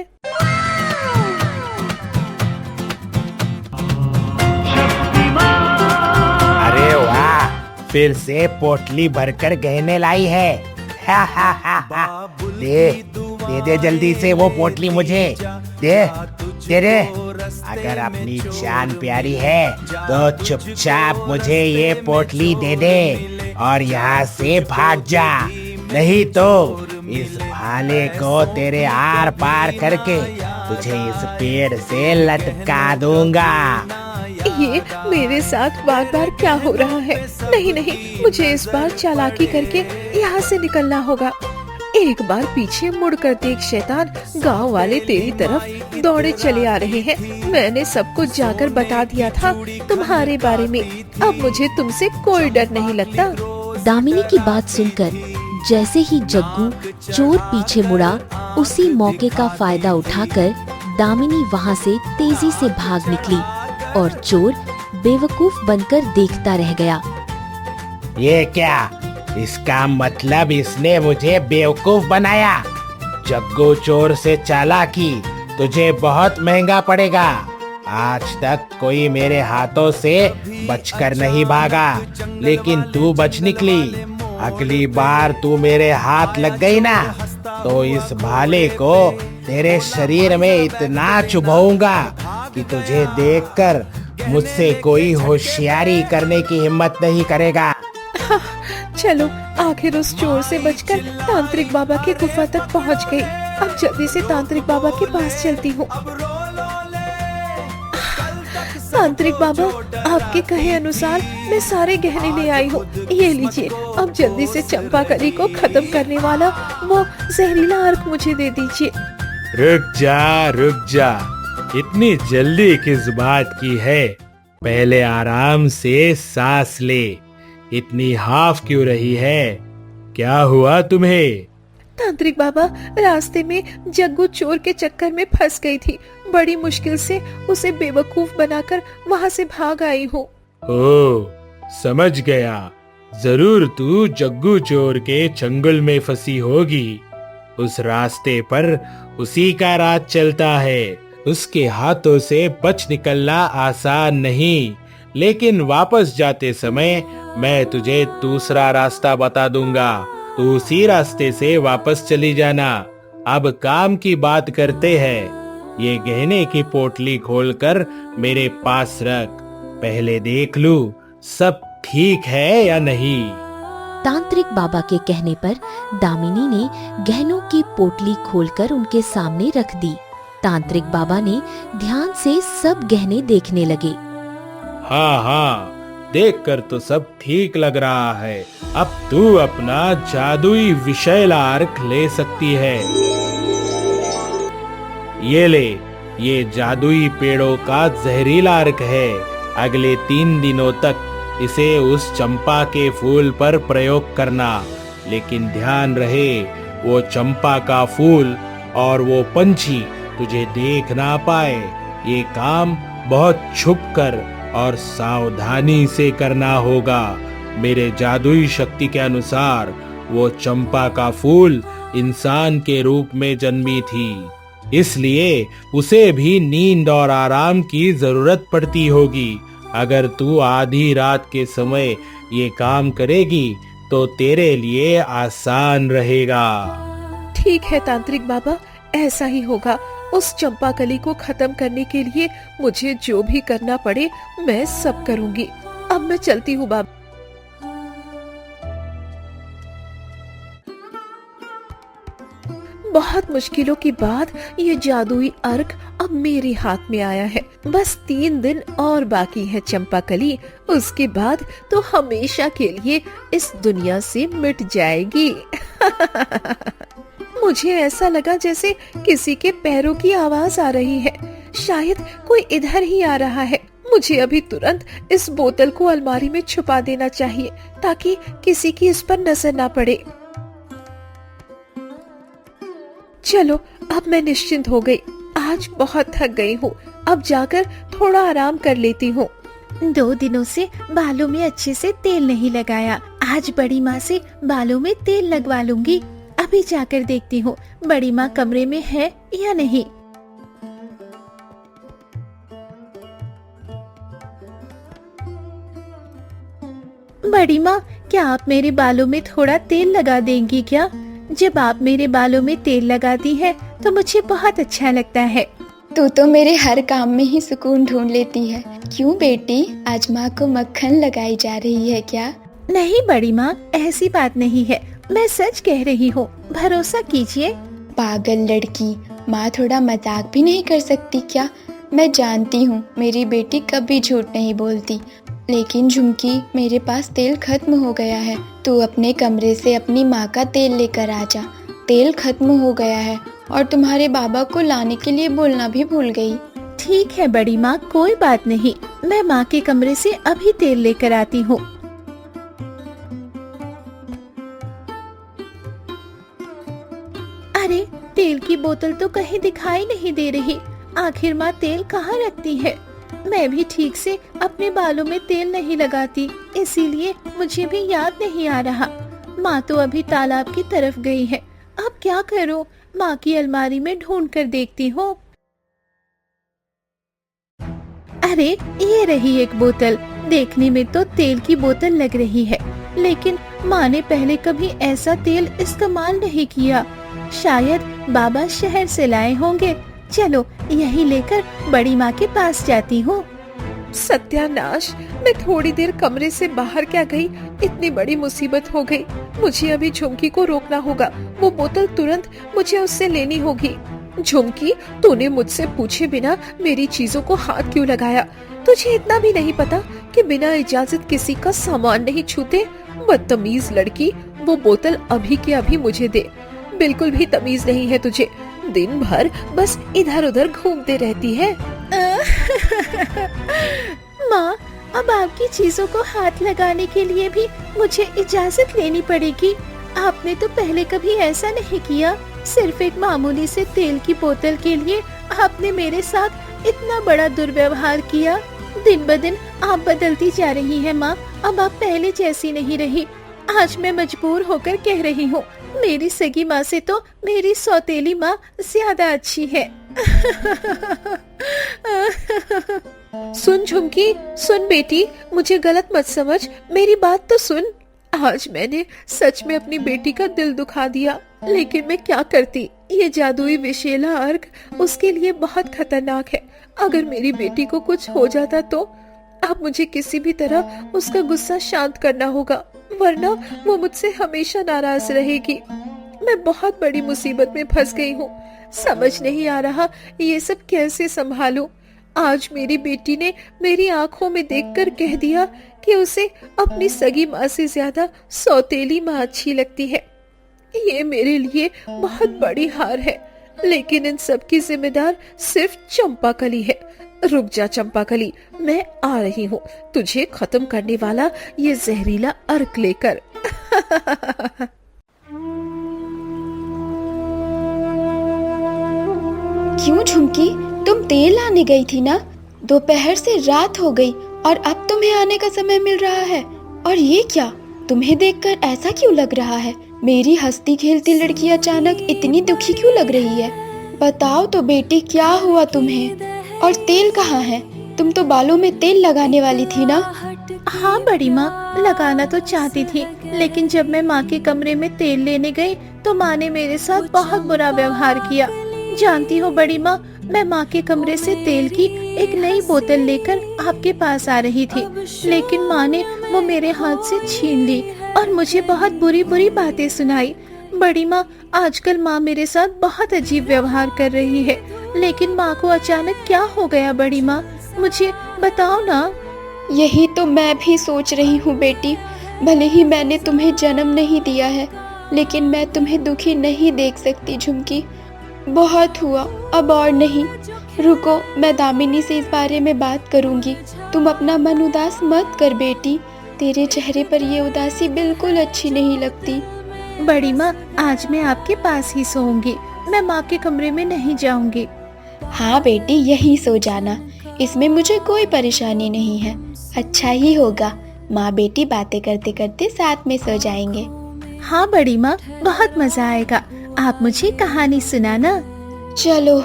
अरे वाह, फिर से पोटली भरकर गहने लाई है। हा हा हा हा। दे जल्दी से वो पोटली मुझे दे दे। अगर अपनी जान प्यारी है तो चुपचाप मुझे ये पोटली दे दे और यहाँ से भाग जा, नहीं तो इस भाले को तेरे आर पार करके तुझे इस पेड़ से लटका दूंगा। ये मेरे साथ बार बार क्या हो रहा है? नहीं नहीं, मुझे इस बार चालाकी करके यहाँ से निकलना होगा। एक बार पीछे मुड़कर देख शैतान, गांव वाले तेरी तरफ दौड़े चले आ रहे हैं। मैंने सब कुछ जाकर बता दिया था तुम्हारे बारे में। अब मुझे तुमसे कोई डर नहीं लगता। दामिनी की बात सुनकर जैसे ही जग्गू चोर पीछे मुड़ा, उसी मौके का फायदा उठाकर दामिनी वहाँ से तेजी से भाग निकली और चोर बेवकूफ बनकर देखता रह गया। ये क्या? इसका मतलब इसने मुझे बेवकूफ बनाया। जग्गू चोर से चालाकी तुझे बहुत महंगा पड़ेगा। आज तक कोई मेरे हाथों से बचकर नहीं भागा, लेकिन तू बच निकली। अगली बार तू मेरे हाथ लग गई ना, तो इस भाले को तेरे शरीर में इतना चुभाऊंगा कि तुझे देखकर मुझसे कोई होशियारी करने की हिम्मत नहीं करेगा। चलो, आखिर उस चोर से बचकर तांत्रिक बाबा की गुफा तक पहुंच गई। अब जल्दी से तांत्रिक बाबा के पास चलती हूँ। तांत्रिक बाबा, आपके कहे अनुसार मैं सारे गहने ले आई हूँ। ये लीजिए, अब जल्दी से चंपाकली को खत्म करने वाला वो जहरीला अर्क मुझे दे दीजिए। रुक जा, इतनी जल्दी किस बात की है? पहले आराम से सांस ले। इतनी हाफ क्यों रही है? क्या हुआ तुम्हें? तांत्रिक बाबा, रास्ते में जग्गू चोर के चक्कर में फंस गई थी। बड़ी मुश्किल से उसे बेवकूफ बनाकर वहाँ से भाग आई हूँ। ओ, समझ गया। जरूर तू जग्गू चोर के चंगुल में फंसी होगी। उस रास्ते पर उसी का राज चलता है। उसके हाथों से बच निकलना आसान नहीं, लेकिन वापस जाते समय मैं तुझे दूसरा रास्ता बता दूंगा। तू उसी रास्ते से वापस चली जाना। अब काम की बात करते हैं। ये गहने की पोटली खोलकर मेरे पास रख। पहले देख लूं सब ठीक है या नहीं। तांत्रिक बाबा के कहने पर दामिनी ने गहनों की पोटली खोलकर उनके सामने रख दी। तांत्रिक बाबा ने ध्यान से सब गहने देखने लगे। हाँ, देखकर तो सब ठीक लग रहा है। अब तू अपना जादुई विषैला अर्क ले सकती है। ये ले, ये जादुई पेड़ों का जहरीला अर्क है। अगले 3 दिनों तक इसे उस चंपा के फूल पर प्रयोग करना, लेकिन ध्यान रहे वो चंपा का फूल और वो पंछी तुझे देख ना पाए। ये काम बहुत छुप कर और सावधानी से करना होगा। मेरे जादुई शक्ति के अनुसार वो चंपा का फूल इंसान के रूप में जन्मी थी, इसलिए उसे भी नींद और आराम की जरूरत पड़ती होगी। अगर तू आधी रात के समय ये काम करेगी तो तेरे लिए आसान रहेगा। ठीक है तांत्रिक बाबा, ऐसा ही होगा। उस चंपाकली को खत्म करने के लिए मुझे जो भी करना पड़े मैं सब करूंगी। अब मैं चलती हूँ बाबा। बहुत मुश्किलों के बाद ये जादुई अर्क अब मेरे हाथ में आया है। बस 3 दिन और बाकी है चंपाकली, उसके बाद तो हमेशा के लिए इस दुनिया से मिट जाएगी। मुझे ऐसा लगा जैसे किसी के पैरों की आवाज आ रही है। शायद कोई इधर ही आ रहा है। मुझे अभी तुरंत इस बोतल को अलमारी में छुपा देना चाहिए ताकि किसी की इस पर नजर ना पड़े। चलो, अब मैं निश्चिंत हो गई। आज बहुत थक गई हूँ। अब जाकर थोड़ा आराम कर लेती हूँ। 2 दिनों से बालों में अच्छे से तेल नहीं लगाया। आज बड़ी माँ से बालों में तेल लगवा लूंगी। अभी जाकर देखती हूँ बड़ी माँ कमरे में है या नहीं। बड़ी माँ, क्या आप मेरे बालों में थोड़ा तेल लगा देंगी क्या? जब आप मेरे बालों में तेल लगाती हैं तो मुझे बहुत अच्छा लगता है। तू तो मेरे हर काम में ही सुकून ढूंढ लेती है। क्यों बेटी, आज माँ को मक्खन लगाई जा रही है क्या? नहीं बड़ी माँ, ऐसी बात नहीं है। मैं सच कह रही हूँ, भरोसा कीजिए। पागल लड़की, माँ थोड़ा मजाक भी नहीं कर सकती क्या? मैं जानती हूँ मेरी बेटी कभी झूठ नहीं बोलती, लेकिन झुमकी, मेरे पास तेल खत्म हो गया है। तू अपने कमरे से अपनी माँ का तेल लेकर आ जा। तेल खत्म हो गया है और तुम्हारे बाबा को लाने के लिए बोलना भी भूल गई। ठीक है बड़ी माँ, कोई बात नहीं। मैं माँ के कमरे से अभी तेल लेकर आती हूँ। अरे, तेल की बोतल तो कहीं दिखाई नहीं दे रही। आखिर माँ तेल कहाँ रखती है? मैं भी ठीक से अपने बालों में तेल नहीं लगाती, इसीलिए मुझे भी याद नहीं आ रहा। माँ तो अभी तालाब की तरफ गई है। अब क्या करूँ? माँ की अलमारी में ढूंढ कर देखती हूँ। अरे, ये रही एक बोतल। देखने में तो तेल की बोतल लग रही है, लेकिन माँ ने पहले कभी ऐसा तेल इस्तेमाल नहीं किया। शायद बाबा शहर से लाए होंगे। चलो, यही लेकर बड़ी माँ के पास जाती हूँ। सत्यानाश, मैं थोड़ी देर कमरे से बाहर क्या गई, इतनी बड़ी मुसीबत हो गई। मुझे अभी झुमकी को रोकना होगा। वो बोतल तुरंत मुझे उससे लेनी होगी। झुमकी, तूने मुझसे पूछे बिना मेरी चीजों को हाथ क्यों लगाया? तुझे इतना भी नहीं पता कि बिना इजाजत किसी का सामान नहीं छूते? बदतमीज लड़की, वो बोतल अभी के अभी मुझे दे। बिल्कुल भी तमीज नहीं है तुझे, दिन भर बस इधर उधर घूमते रहती है। माँ, अब आपकी चीजों को हाथ लगाने के लिए भी मुझे इजाजत लेनी पड़ेगी। आपने तो पहले कभी ऐसा नहीं किया। सिर्फ एक मामूली से तेल की बोतल के लिए आपने मेरे साथ इतना बड़ा दुर्व्यवहार किया। दिन ब दिन आप बदलती जा रही हैं माँ, अब आप पहले जैसी नहीं रही। आज मैं मजबूर होकर कह रही हूँ, मेरी सगी माँ से तो मेरी सौतेली माँ ज्यादा अच्छी है। सुन झुमकी, सुन बेटी, मुझे गलत मत समझ, मेरी बात तो सुन। आज मैंने सच में अपनी बेटी का दिल दुखा दिया, लेकिन मैं क्या करती। ये जादुई विषैला अर्क उसके लिए बहुत खतरनाक है। अगर मेरी बेटी को कुछ हो जाता तो अब मुझे किसी भी तरह उसका गुस्सा शांत करना होगा, वरना वो मुझसे हमेशा नाराज रहेगी। मैं बहुत बड़ी मुसीबत में फंस गई हूँ, समझ नहीं आ रहा ये सब कैसे संभालूं। आज मेरी बेटी ने मेरी आंखों में देखकर कह दिया कि उसे अपनी सगी माँ से ज्यादा सौतेली माँ अच्छी लगती है। ये मेरे लिए बहुत बड़ी हार है, लेकिन इन सब की जिम्मेदार सिर्फ चंपाकली है। रुक जा चंपाकली, मैं आ रही हूँ तुझे खत्म करने वाला ये जहरीला अर्क लेकर। क्यों झुमकी, तुम तेल लाने गई थी ना? दोपहर से रात हो गई और अब तुम्हें आने का समय मिल रहा है। और ये क्या, तुम्हें देखकर ऐसा क्यों लग रहा है? मेरी हंसती खेलती लड़की अचानक इतनी दुखी क्यों लग रही है? बताओ तो बेटी, क्या हुआ तुम्हें? और तेल कहाँ है? तुम तो बालों में तेल लगाने वाली थी ना? हाँ बड़ी माँ, लगाना तो चाहती थी, लेकिन जब मैं माँ के कमरे में तेल लेने गई तो माँ ने मेरे साथ बहुत बुरा व्यवहार किया। जानती हो बड़ी माँ, मैं माँ के कमरे से तेल की एक नई बोतल लेकर आपके पास आ रही थी, लेकिन माँ ने वो मेरे हाथ से छीन ली और मुझे बहुत बुरी बुरी बातें सुनाई। बड़ी माँ, आजकल माँ मेरे साथ बहुत अजीब व्यवहार कर रही है, लेकिन माँ को अचानक क्या हो गया? बड़ी माँ, मुझे बताओ ना। यही तो मैं भी सोच रही हूँ बेटी। भले ही मैंने तुम्हें जन्म नहीं दिया है, लेकिन मैं तुम्हें दुखी नहीं देख सकती झुमकी। बहुत हुआ, अब और नहीं। रुको, मैं दामिनी से इस बारे में बात करूंगी। तुम अपना मन उदास मत कर बेटी, तेरे चेहरे पर ये उदासी बिल्कुल अच्छी नहीं लगती। बड़ी माँ, आज मैं आपके पास ही सोऊंगी, मैं माँ के कमरे में नहीं जाऊंगी। हाँ बेटी, यही सो जाना, इसमें मुझे कोई परेशानी नहीं है। अच्छा ही होगा, माँ बेटी बातें करते करते साथ में सो जाएंगे। हाँ बड़ी माँ, बहुत मजा आएगा। आप मुझे कहानी सुनाना। चलो,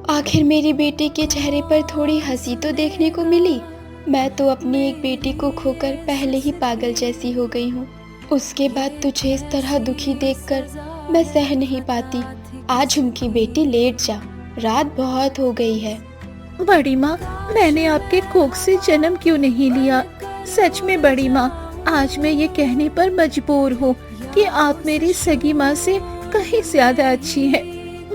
आखिर मेरी बेटी के चेहरे पर थोड़ी हंसी तो देखने को मिली। मैं तो अपनी एक बेटी को खोकर पहले ही पागल जैसी हो गई हूँ। उसके बाद तुझे इस तरह दुखी देखकर मैं सह नहीं पाती। आज झुमकी बेटी लेट जा, रात बहुत हो गई है। बड़ी माँ, मैंने आपके कोख से जन्म क्यों नहीं लिया? सच में बड़ी माँ, आज मैं ये कहने पर मजबूर हूँ कि आप मेरी सगी माँ से कहीं ज्यादा अच्छी है।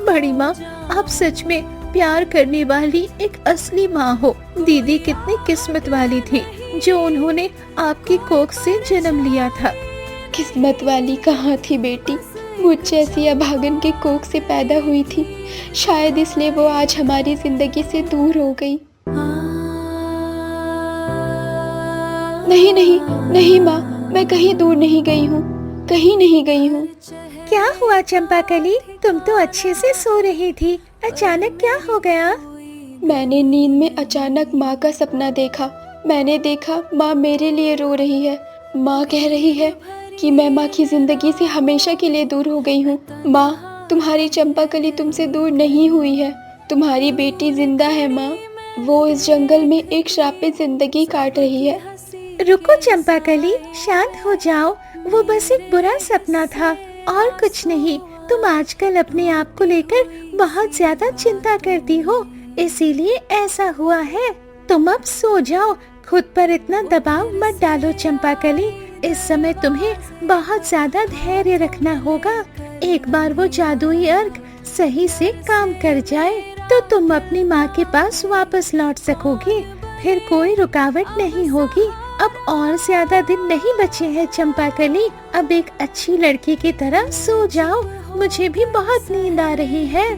बड़ी माँ, आप सच में प्यार करने वाली एक असली माँ हो। दीदी कितनी किस्मत वाली थी जो उन्होंने आपकी कोख से जन्म लिया था। किस्मत वाली कहाँ थी बेटी, मुझ जैसी अभागन के कोख से पैदा हुई थी। शायद इसलिए वो आज हमारी जिंदगी से दूर हो गई। नहीं नहीं नहीं माँ, मैं कहीं दूर नहीं गई हूँ, कहीं नहीं गई हूँ। क्या हुआ चंपाकली, तुम तो अच्छे से सो रही थी, अचानक क्या हो गया? मैंने नींद में अचानक माँ का सपना देखा। मैंने देखा माँ मेरे लिए रो रही है। माँ कह रही है कि मैं माँ की जिंदगी से हमेशा के लिए दूर हो गई हूँ। माँ, तुम्हारी चंपाकली तुमसे दूर नहीं हुई है, तुम्हारी बेटी जिंदा है माँ। वो इस जंगल में एक श्रापित जिंदगी काट रही है। रुको चंपाकली, शांत हो जाओ, वो बस एक बुरा सपना था और कुछ नहीं। तुम आजकल अपने आप को लेकर बहुत ज्यादा चिंता करती हो, इसीलिए ऐसा हुआ है। तुम अब सो जाओ, खुद पर इतना दबाव मत डालो चंपाकली। इस समय तुम्हें बहुत ज्यादा धैर्य रखना होगा। एक बार वो जादुई अर्क सही से काम कर जाए तो तुम अपनी माँ के पास वापस लौट सकोगी। फिर कोई रुकावट नहीं होगी। अब और ज्यादा दिन नहीं बचे हैं चंपाकली, अब एक अच्छी लड़की की तरह सो जाओ, मुझे भी बहुत नींद आ रही है।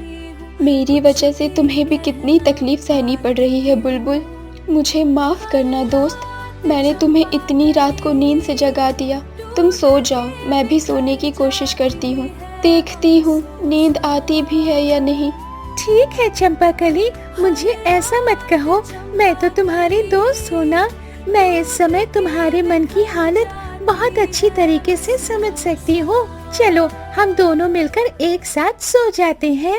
मेरी वजह से तुम्हें भी कितनी तकलीफ सहनी पड़ रही है बुलबुल। मुझे माफ करना दोस्त, मैंने तुम्हें इतनी रात को नींद से जगा दिया। तुम सो जाओ, मैं भी सोने की कोशिश करती हूँ, देखती हूँ नींद आती भी है या नहीं। ठीक है चंपाकली, मुझे ऐसा मत कहो, मैं तो तुम्हारी दोस्त हूँ ना। मैं इस समय तुम्हारे मन की हालत बहुत अच्छी तरीके से समझ सकती हूँ। चलो हम दोनों मिलकर एक साथ सो जाते हैं।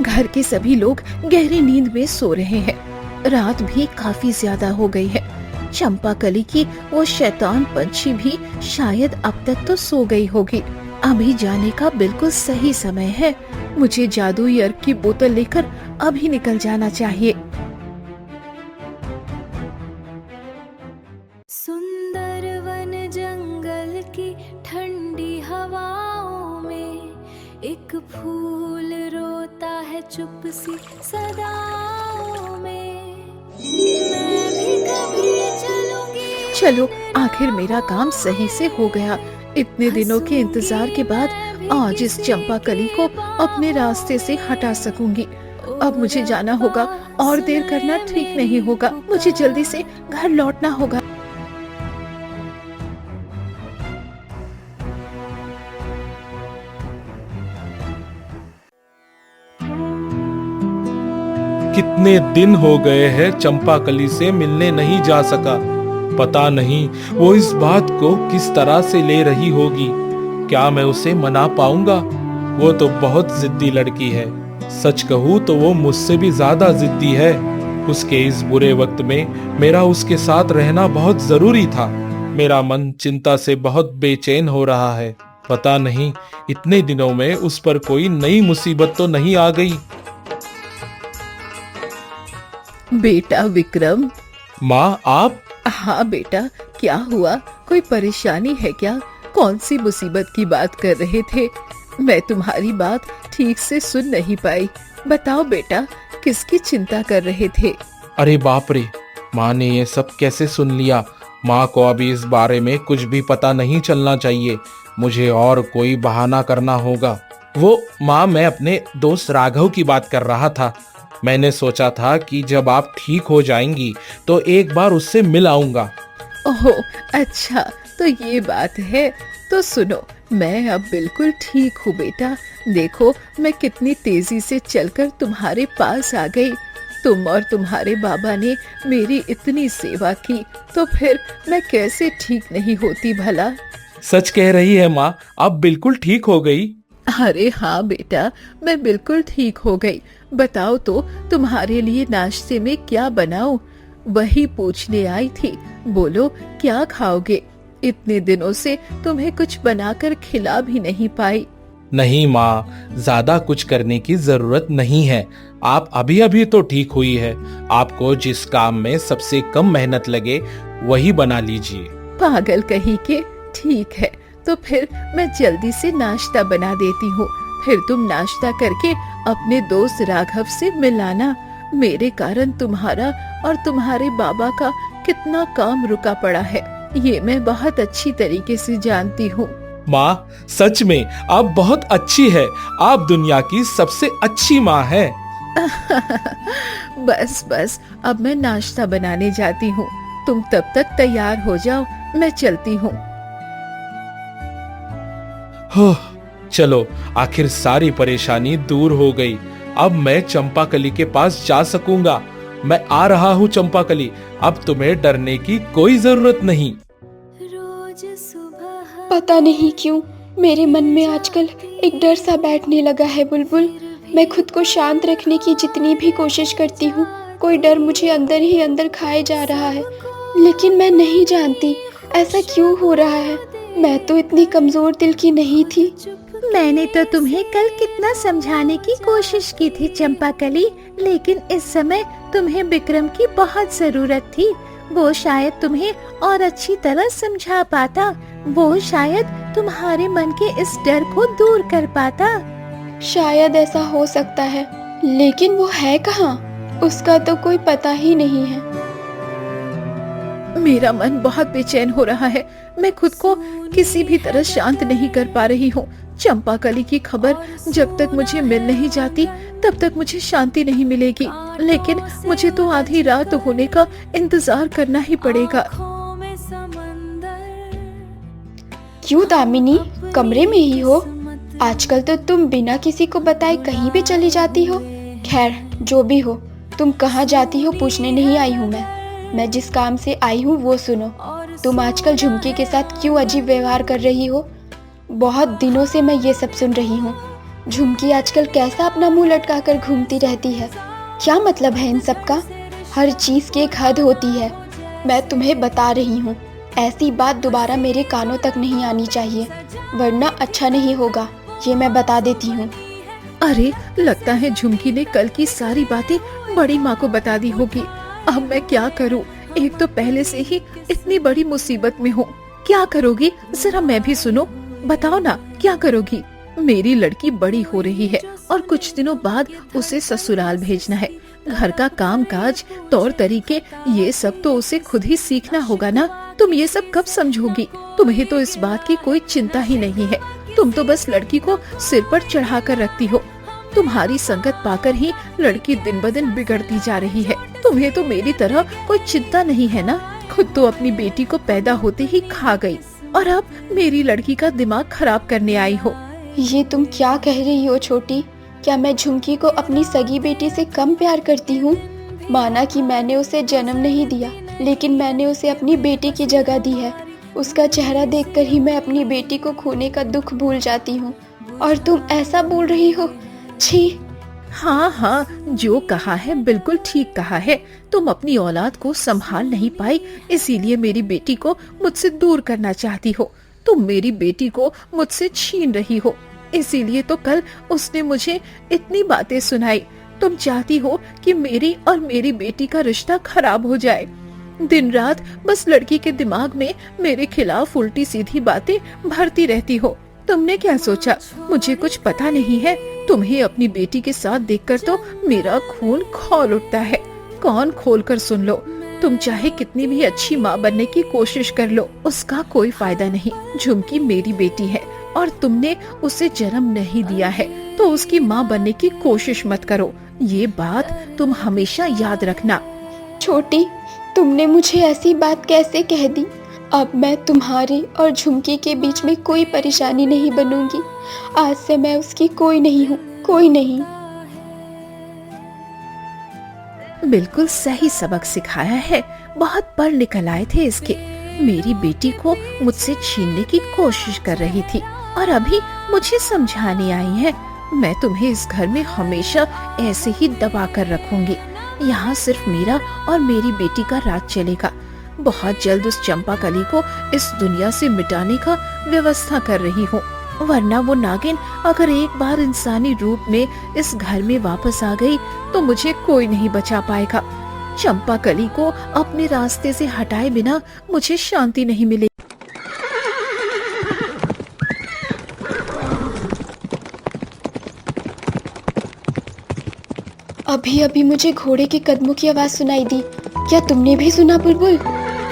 घर के सभी लोग गहरी नींद में सो रहे हैं। रात भी काफी ज्यादा हो गई है। चंपाकली की वो शैतान पंछी भी शायद अब तक तो सो गई होगी। अभी जाने का बिल्कुल सही समय है। मुझे जादुई अर्क की बोतल लेकर अभी निकल जाना चाहिए। सुंदर वन जंगल की ठंडी हवाओं में एक फूल रोता है चुप सी सदाओं में। मैं भी कभी चलूंगी। चलो आखिर मेरा काम सही से हो गया। इतने दिनों के इंतजार के बाद आज इस चंपाकली को अपने रास्ते से हटा सकूंगी। अब मुझे जाना होगा, और देर करना ठीक नहीं होगा। मुझे जल्दी से घर लौटना होगा। कितने दिन हो गए हैं चंपाकली से मिलने नहीं जा सका। पता नहीं वो इस बात को किस तरह से ले रही होगी। क्या मैं उसे मना पाऊंगा? वो तो बहुत जिद्दी लड़की है। सच कहूँ तो वो मुझसे भी ज्यादा जिद्दी है। उसके इस बुरे वक्त में मेरा उसके साथ रहना बहुत जरूरी था। मेरा मन चिंता से बहुत बेचैन हो रहा है। पता नहीं इतने दिनों में उस पर कोई नई मुसीबत तो नहीं आ गई। बेटा विक्रम। माँ आप? हाँ बेटा, क्या हुआ? कोई परेशानी है क्या? कौन सी मुसीबत की बात कर रहे थे? मैं तुम्हारी बात ठीक से सुन नहीं पाई। बताओ बेटा, किसकी चिंता कर रहे थे? अरे बाप रे, माँ ने ये सब कैसे सुन लिया? माँ को अभी इस बारे में कुछ भी पता नहीं चलना चाहिए। मुझे और कोई बहाना करना होगा। वो माँ, मैं अपने दोस्त राघव की बात कर रहा था। मैंने सोचा था कि जब आप ठीक हो जाएंगी तो एक बार उससे मिल आऊंगा। ओह अच्छा, तो ये बात है। तो सुनो, मैं अब बिल्कुल ठीक हूँ बेटा। देखो मैं कितनी तेजी से चलकर तुम्हारे पास आ गई। तुम और तुम्हारे बाबा ने मेरी इतनी सेवा की, तो फिर मैं कैसे ठीक नहीं होती भला? सच कह रही है माँ, अब बिल्कुल ठीक हो गई। अरे हाँ बेटा, मैं बिल्कुल ठीक हो गई। बताओ तो तुम्हारे लिए नाश्ते में क्या बनाऊं? वही पूछने आई थी। बोलो क्या खाओगे? इतने दिनों से तुम्हें कुछ बनाकर खिला भी नहीं पाई। नहीं माँ, ज्यादा कुछ करने की जरूरत नहीं है। आप अभी अभी तो ठीक हुई है। आपको जिस काम में सबसे कम मेहनत लगे वही बना लीजिए। पागल कहीं के। ठीक है, तो फिर मैं जल्दी से नाश्ता बना देती हूँ। फिर तुम नाश्ता करके अपने दोस्त राघव से मिलाना। मेरे कारण तुम्हारा और तुम्हारे बाबा का कितना काम रुका पड़ा है, ये मैं बहुत अच्छी तरीके से जानती हूँ। माँ, सच में आप बहुत अच्छी है। आप दुनिया की सबसे अच्छी माँ है। बस बस, अब मैं नाश्ता बनाने जाती हूँ। तुम तब तक तैयार हो जाओ, मैं चलती हूँ। हो, चलो आखिर सारी परेशानी दूर हो गई। अब मैं चंपाकली के पास जा सकूंगा। मैं आ रहा हूँ चंपाकली, अब तुम्हें डरने की कोई जरूरत नहीं। रोज सुबह पता नहीं क्यों मेरे मन में आजकल एक डर सा बैठने लगा है बुलबुल। मैं खुद को शांत रखने की जितनी भी कोशिश करती हूँ, कोई डर मुझे अंदर ही अंदर खाए जा रहा है। लेकिन मैं नहीं जानती ऐसा क्यों हो रहा है। मैं तो इतनी कमजोर दिल की नहीं थी। मैंने तो तुम्हें कल कितना समझाने की कोशिश की थी चंपाकली, लेकिन इस समय तुम्हें विक्रम की बहुत जरूरत थी। वो शायद तुम्हें और अच्छी तरह समझा पाता। वो शायद तुम्हारे मन के इस डर को दूर कर पाता। शायद ऐसा हो सकता है, लेकिन वो है कहाँ? उसका तो कोई पता ही नहीं है। मेरा मन बहुत बेचैन हो रहा है। मैं खुद को किसी भी तरह शांत नहीं कर पा रही हूँ। चंपाकली की खबर जब तक मुझे मिल नहीं जाती तब तक मुझे शांति नहीं मिलेगी। लेकिन मुझे तो आधी रात होने का इंतजार करना ही पड़ेगा। क्यों दामिनी, कमरे में ही हो? आजकल तो तुम बिना किसी को बताए कहीं भी चली जाती हो। खैर जो भी हो, तुम कहाँ जाती हो पूछने नहीं आई हूँ मैं जिस काम से आई हूँ वो सुनो। तुम आजकल झुमकी के साथ क्यों अजीब व्यवहार कर रही हो? बहुत दिनों से मैं ये सब सुन रही हूँ। झुमकी आजकल कैसा अपना मुंह लटका कर घूमती रहती है। क्या मतलब है इन सब का? हर चीज की एक हद होती है। मैं तुम्हें बता रही हूँ, ऐसी बात दोबारा मेरे कानों तक नहीं आनी चाहिए, वरना अच्छा नहीं होगा, ये मैं बता देती हूँ। अरे लगता है झुमकी ने कल की सारी बातें बड़ी माँ को बता दी होगी। अब मैं क्या करूँ? एक तो पहले से ही इतनी बड़ी मुसीबत में हूँ। क्या करोगी? जरा मैं भी सुनो, बताओ ना क्या करोगी? मेरी लड़की बड़ी हो रही है और कुछ दिनों बाद उसे ससुराल भेजना है। घर का काम काज, तौर तरीके, ये सब तो उसे खुद ही सीखना होगा ना। तुम ये सब कब समझोगी? तुम्हें तो इस बात की कोई चिंता ही नहीं है। तुम तो बस लड़की को सिर पर चढ़ा कर रखती हो। तुम्हारी संगत पाकर ही लड़की दिन ब दिन बिगड़ती जा रही है। तुम्हें तो मेरी तरह कोई चिंता नहीं है ना। खुद तो अपनी बेटी को पैदा होते ही खा गई और अब मेरी लड़की का दिमाग खराब करने आई हो। ये तुम क्या कह रही हो छोटी? क्या मैं झुमकी को अपनी सगी बेटी से कम प्यार करती हूँ? माना कि मैंने उसे जन्म नहीं दिया, लेकिन मैंने उसे अपनी बेटी की जगह दी है। उसका चेहरा देखकर ही मैं अपनी बेटी को खोने का दुख भूल जाती हूँ, और तुम ऐसा बोल रही हो? छी! हाँ हाँ, जो कहा है बिल्कुल ठीक कहा है। तुम अपनी औलाद को संभाल नहीं पाई, इसीलिए मेरी बेटी को मुझसे दूर करना चाहती हो। तुम मेरी बेटी को मुझसे छीन रही हो, इसीलिए तो कल उसने मुझे इतनी बातें सुनाई। तुम चाहती हो कि मेरी और मेरी बेटी का रिश्ता खराब हो जाए। दिन रात बस लड़की के दिमाग में मेरे खिलाफ उल्टी सीधी बातें भरती रहती हो। तुमने क्या सोचा मुझे कुछ पता नहीं है? तुम्हें अपनी बेटी के साथ देखकर तो मेरा खून खौल उठता है। कौन खोल कर सुन लो, तुम चाहे कितनी भी अच्छी माँ बनने की कोशिश कर लो, उसका कोई फायदा नहीं। झुमकी मेरी बेटी है और तुमने उसे जन्म नहीं दिया है, तो उसकी माँ बनने की कोशिश मत करो। ये बात तुम हमेशा याद रखना। छोटी, तुमने मुझे ऐसी बात कैसे कह दी? अब मैं तुम्हारी और झुमकी के बीच में कोई परेशानी नहीं बनूंगी। आज से मैं उसकी कोई नहीं हूँ, कोई नहीं। बिल्कुल सही सबक सिखाया है। बहुत पढ़ निकल आए थे इसके। मेरी बेटी को मुझसे छीनने की कोशिश कर रही थी और अभी मुझे समझाने आई है। मैं तुम्हें इस घर में हमेशा ऐसे ही दबा कर रखूंगी। यहाँ सिर्फ मेरा और मेरी बेटी का राज चलेगा। बहुत जल्द उस चंपाकली को इस दुनिया से मिटाने का व्यवस्था कर रही हूँ, वरना वो नागिन अगर एक बार इंसानी रूप में इस घर में वापस आ गई तो मुझे कोई नहीं बचा पाएगा। चंपाकली को अपने रास्ते से हटाए बिना मुझे शांति नहीं मिलेगी। अभी अभी मुझे घोड़े के कदमों की आवाज सुनाई दी। क्या तुमने भी सुना बुलबुल?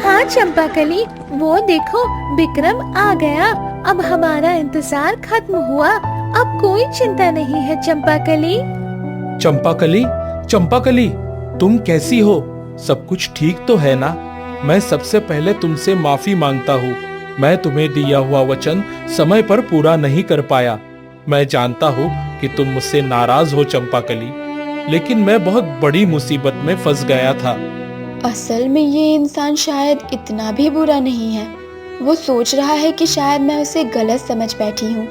हाँ चंपाकली, वो देखो विक्रम आ गया। अब हमारा इंतजार खत्म हुआ। अब कोई चिंता नहीं है चंपाकली। चंपाकली, चंपाकली, तुम कैसी हो? सब कुछ ठीक तो है ना? मैं सबसे पहले तुमसे माफी मांगता हूँ। मैं तुम्हें दिया हुआ वचन समय पर पूरा नहीं कर पाया। मैं जानता हूँ कि तुम मुझसे नाराज हो चंपाकली, लेकिन मैं बहुत बड़ी मुसीबत में फंस गया था। असल में ये इंसान शायद इतना भी बुरा नहीं है। वो सोच रहा है कि शायद मैं उसे गलत समझ बैठी हूँ।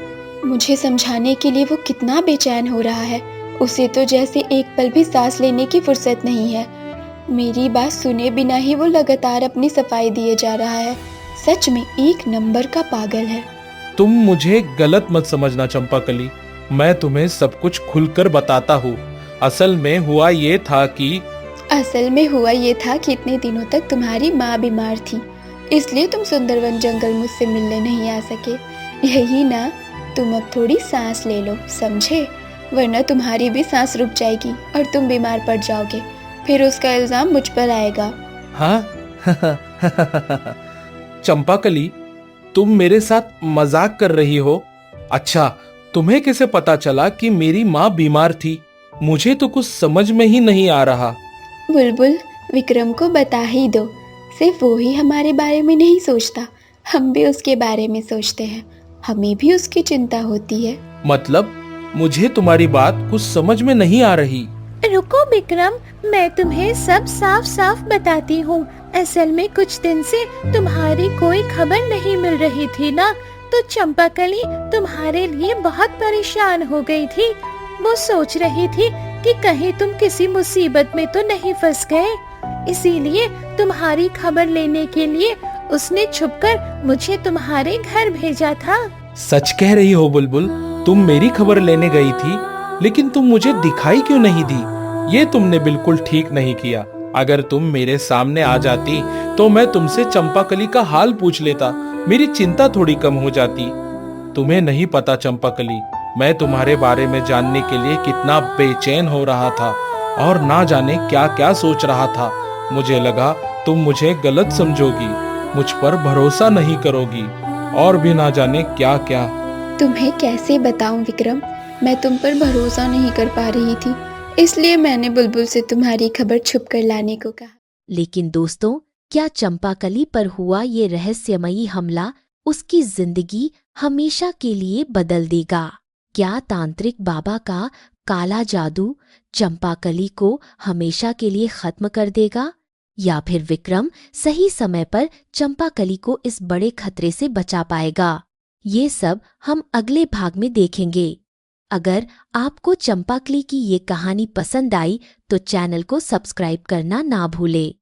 मुझे समझाने के लिए वो कितना बेचैन हो रहा है। उसे तो जैसे एक पल भी सांस लेने की फुर्सत नहीं है। मेरी बात सुने बिना ही वो लगातार अपनी सफाई दिए जा रहा है। सच में एक नंबर का पागल है। तुम मुझे गलत मत समझना चंपाकली, मैं तुम्हें सब कुछ खुलकर बताता हूँ। असल में हुआ ये था कि इतने दिनों तक तुम्हारी माँ बीमार थी, इसलिए तुम सुंदरवन जंगल मुझसे मिलने नहीं आ सके। यही ना? तुम अब थोड़ी सांस ले लो, समझे? वरना तुम्हारी भी सांस रुक जाएगी और तुम बीमार पड़ जाओगे। फिर उसका इल्जाम मुझ पर आएगा। हाँ चंपाकली, तुम मेरे साथ मजाक कर रही हो? अच्छा, तुम्हें कैसे पता चला कि मेरी माँ बीमार थी? मुझे तो कुछ समझ में ही नहीं आ रहा। बुलबुल, विक्रम को बता ही दो। सिर्फ वो ही हमारे बारे में नहीं सोचता, हम भी उसके बारे में सोचते हैं। हमें भी उसकी चिंता होती है। मतलब मुझे तुम्हारी बात कुछ समझ में नहीं आ रही। रुको विक्रम, मैं तुम्हें सब साफ साफ बताती हूँ। असल में कुछ दिन से तुम्हारी कोई खबर नहीं मिल रही थी ना, तो चंपाकली तुम्हारे लिए बहुत परेशान हो गई थी। वो सोच रही थी कि कहीं तुम किसी मुसीबत में तो नहीं फंस गए, इसीलिए तुम्हारी खबर लेने के लिए उसने छुपकर मुझे तुम्हारे घर भेजा था। सच कह रही हो बुलबुल? तुम मेरी खबर लेने गई थी, लेकिन तुम मुझे दिखाई क्यों नहीं दी? ये तुमने बिल्कुल ठीक नहीं किया। अगर तुम मेरे सामने आ जाती तो मैं तुमसे चंपाकली का हाल पूछ लेता, मेरी चिंता थोड़ी कम हो जाती। तुम्हें नहीं पता चंपाकली, मैं तुम्हारे बारे में जानने के लिए कितना बेचैन हो रहा था और ना जाने क्या क्या सोच रहा था। मुझे लगा तुम मुझे गलत समझोगी, मुझ पर भरोसा नहीं करोगी और भी ना जाने क्या क्या। तुम्हें कैसे बताऊं विक्रम, मैं तुम पर भरोसा नहीं कर पा रही थी, इसलिए मैंने बुलबुल से तुम्हारी खबर छुप कर लाने को कहा। लेकिन दोस्तों, क्या चंपाकली पर हुआ ये रहस्यमयी हमला उसकी जिंदगी हमेशा के लिए बदल देगा? क्या तांत्रिक बाबा का काला जादू चंपाकली को हमेशा के लिए खत्म कर देगा, या फिर विक्रम सही समय पर चंपाकली को इस बड़े खतरे से बचा पाएगा? ये सब हम अगले भाग में देखेंगे। अगर आपको चंपाकली की ये कहानी पसंद आई तो चैनल को सब्सक्राइब करना ना भूले।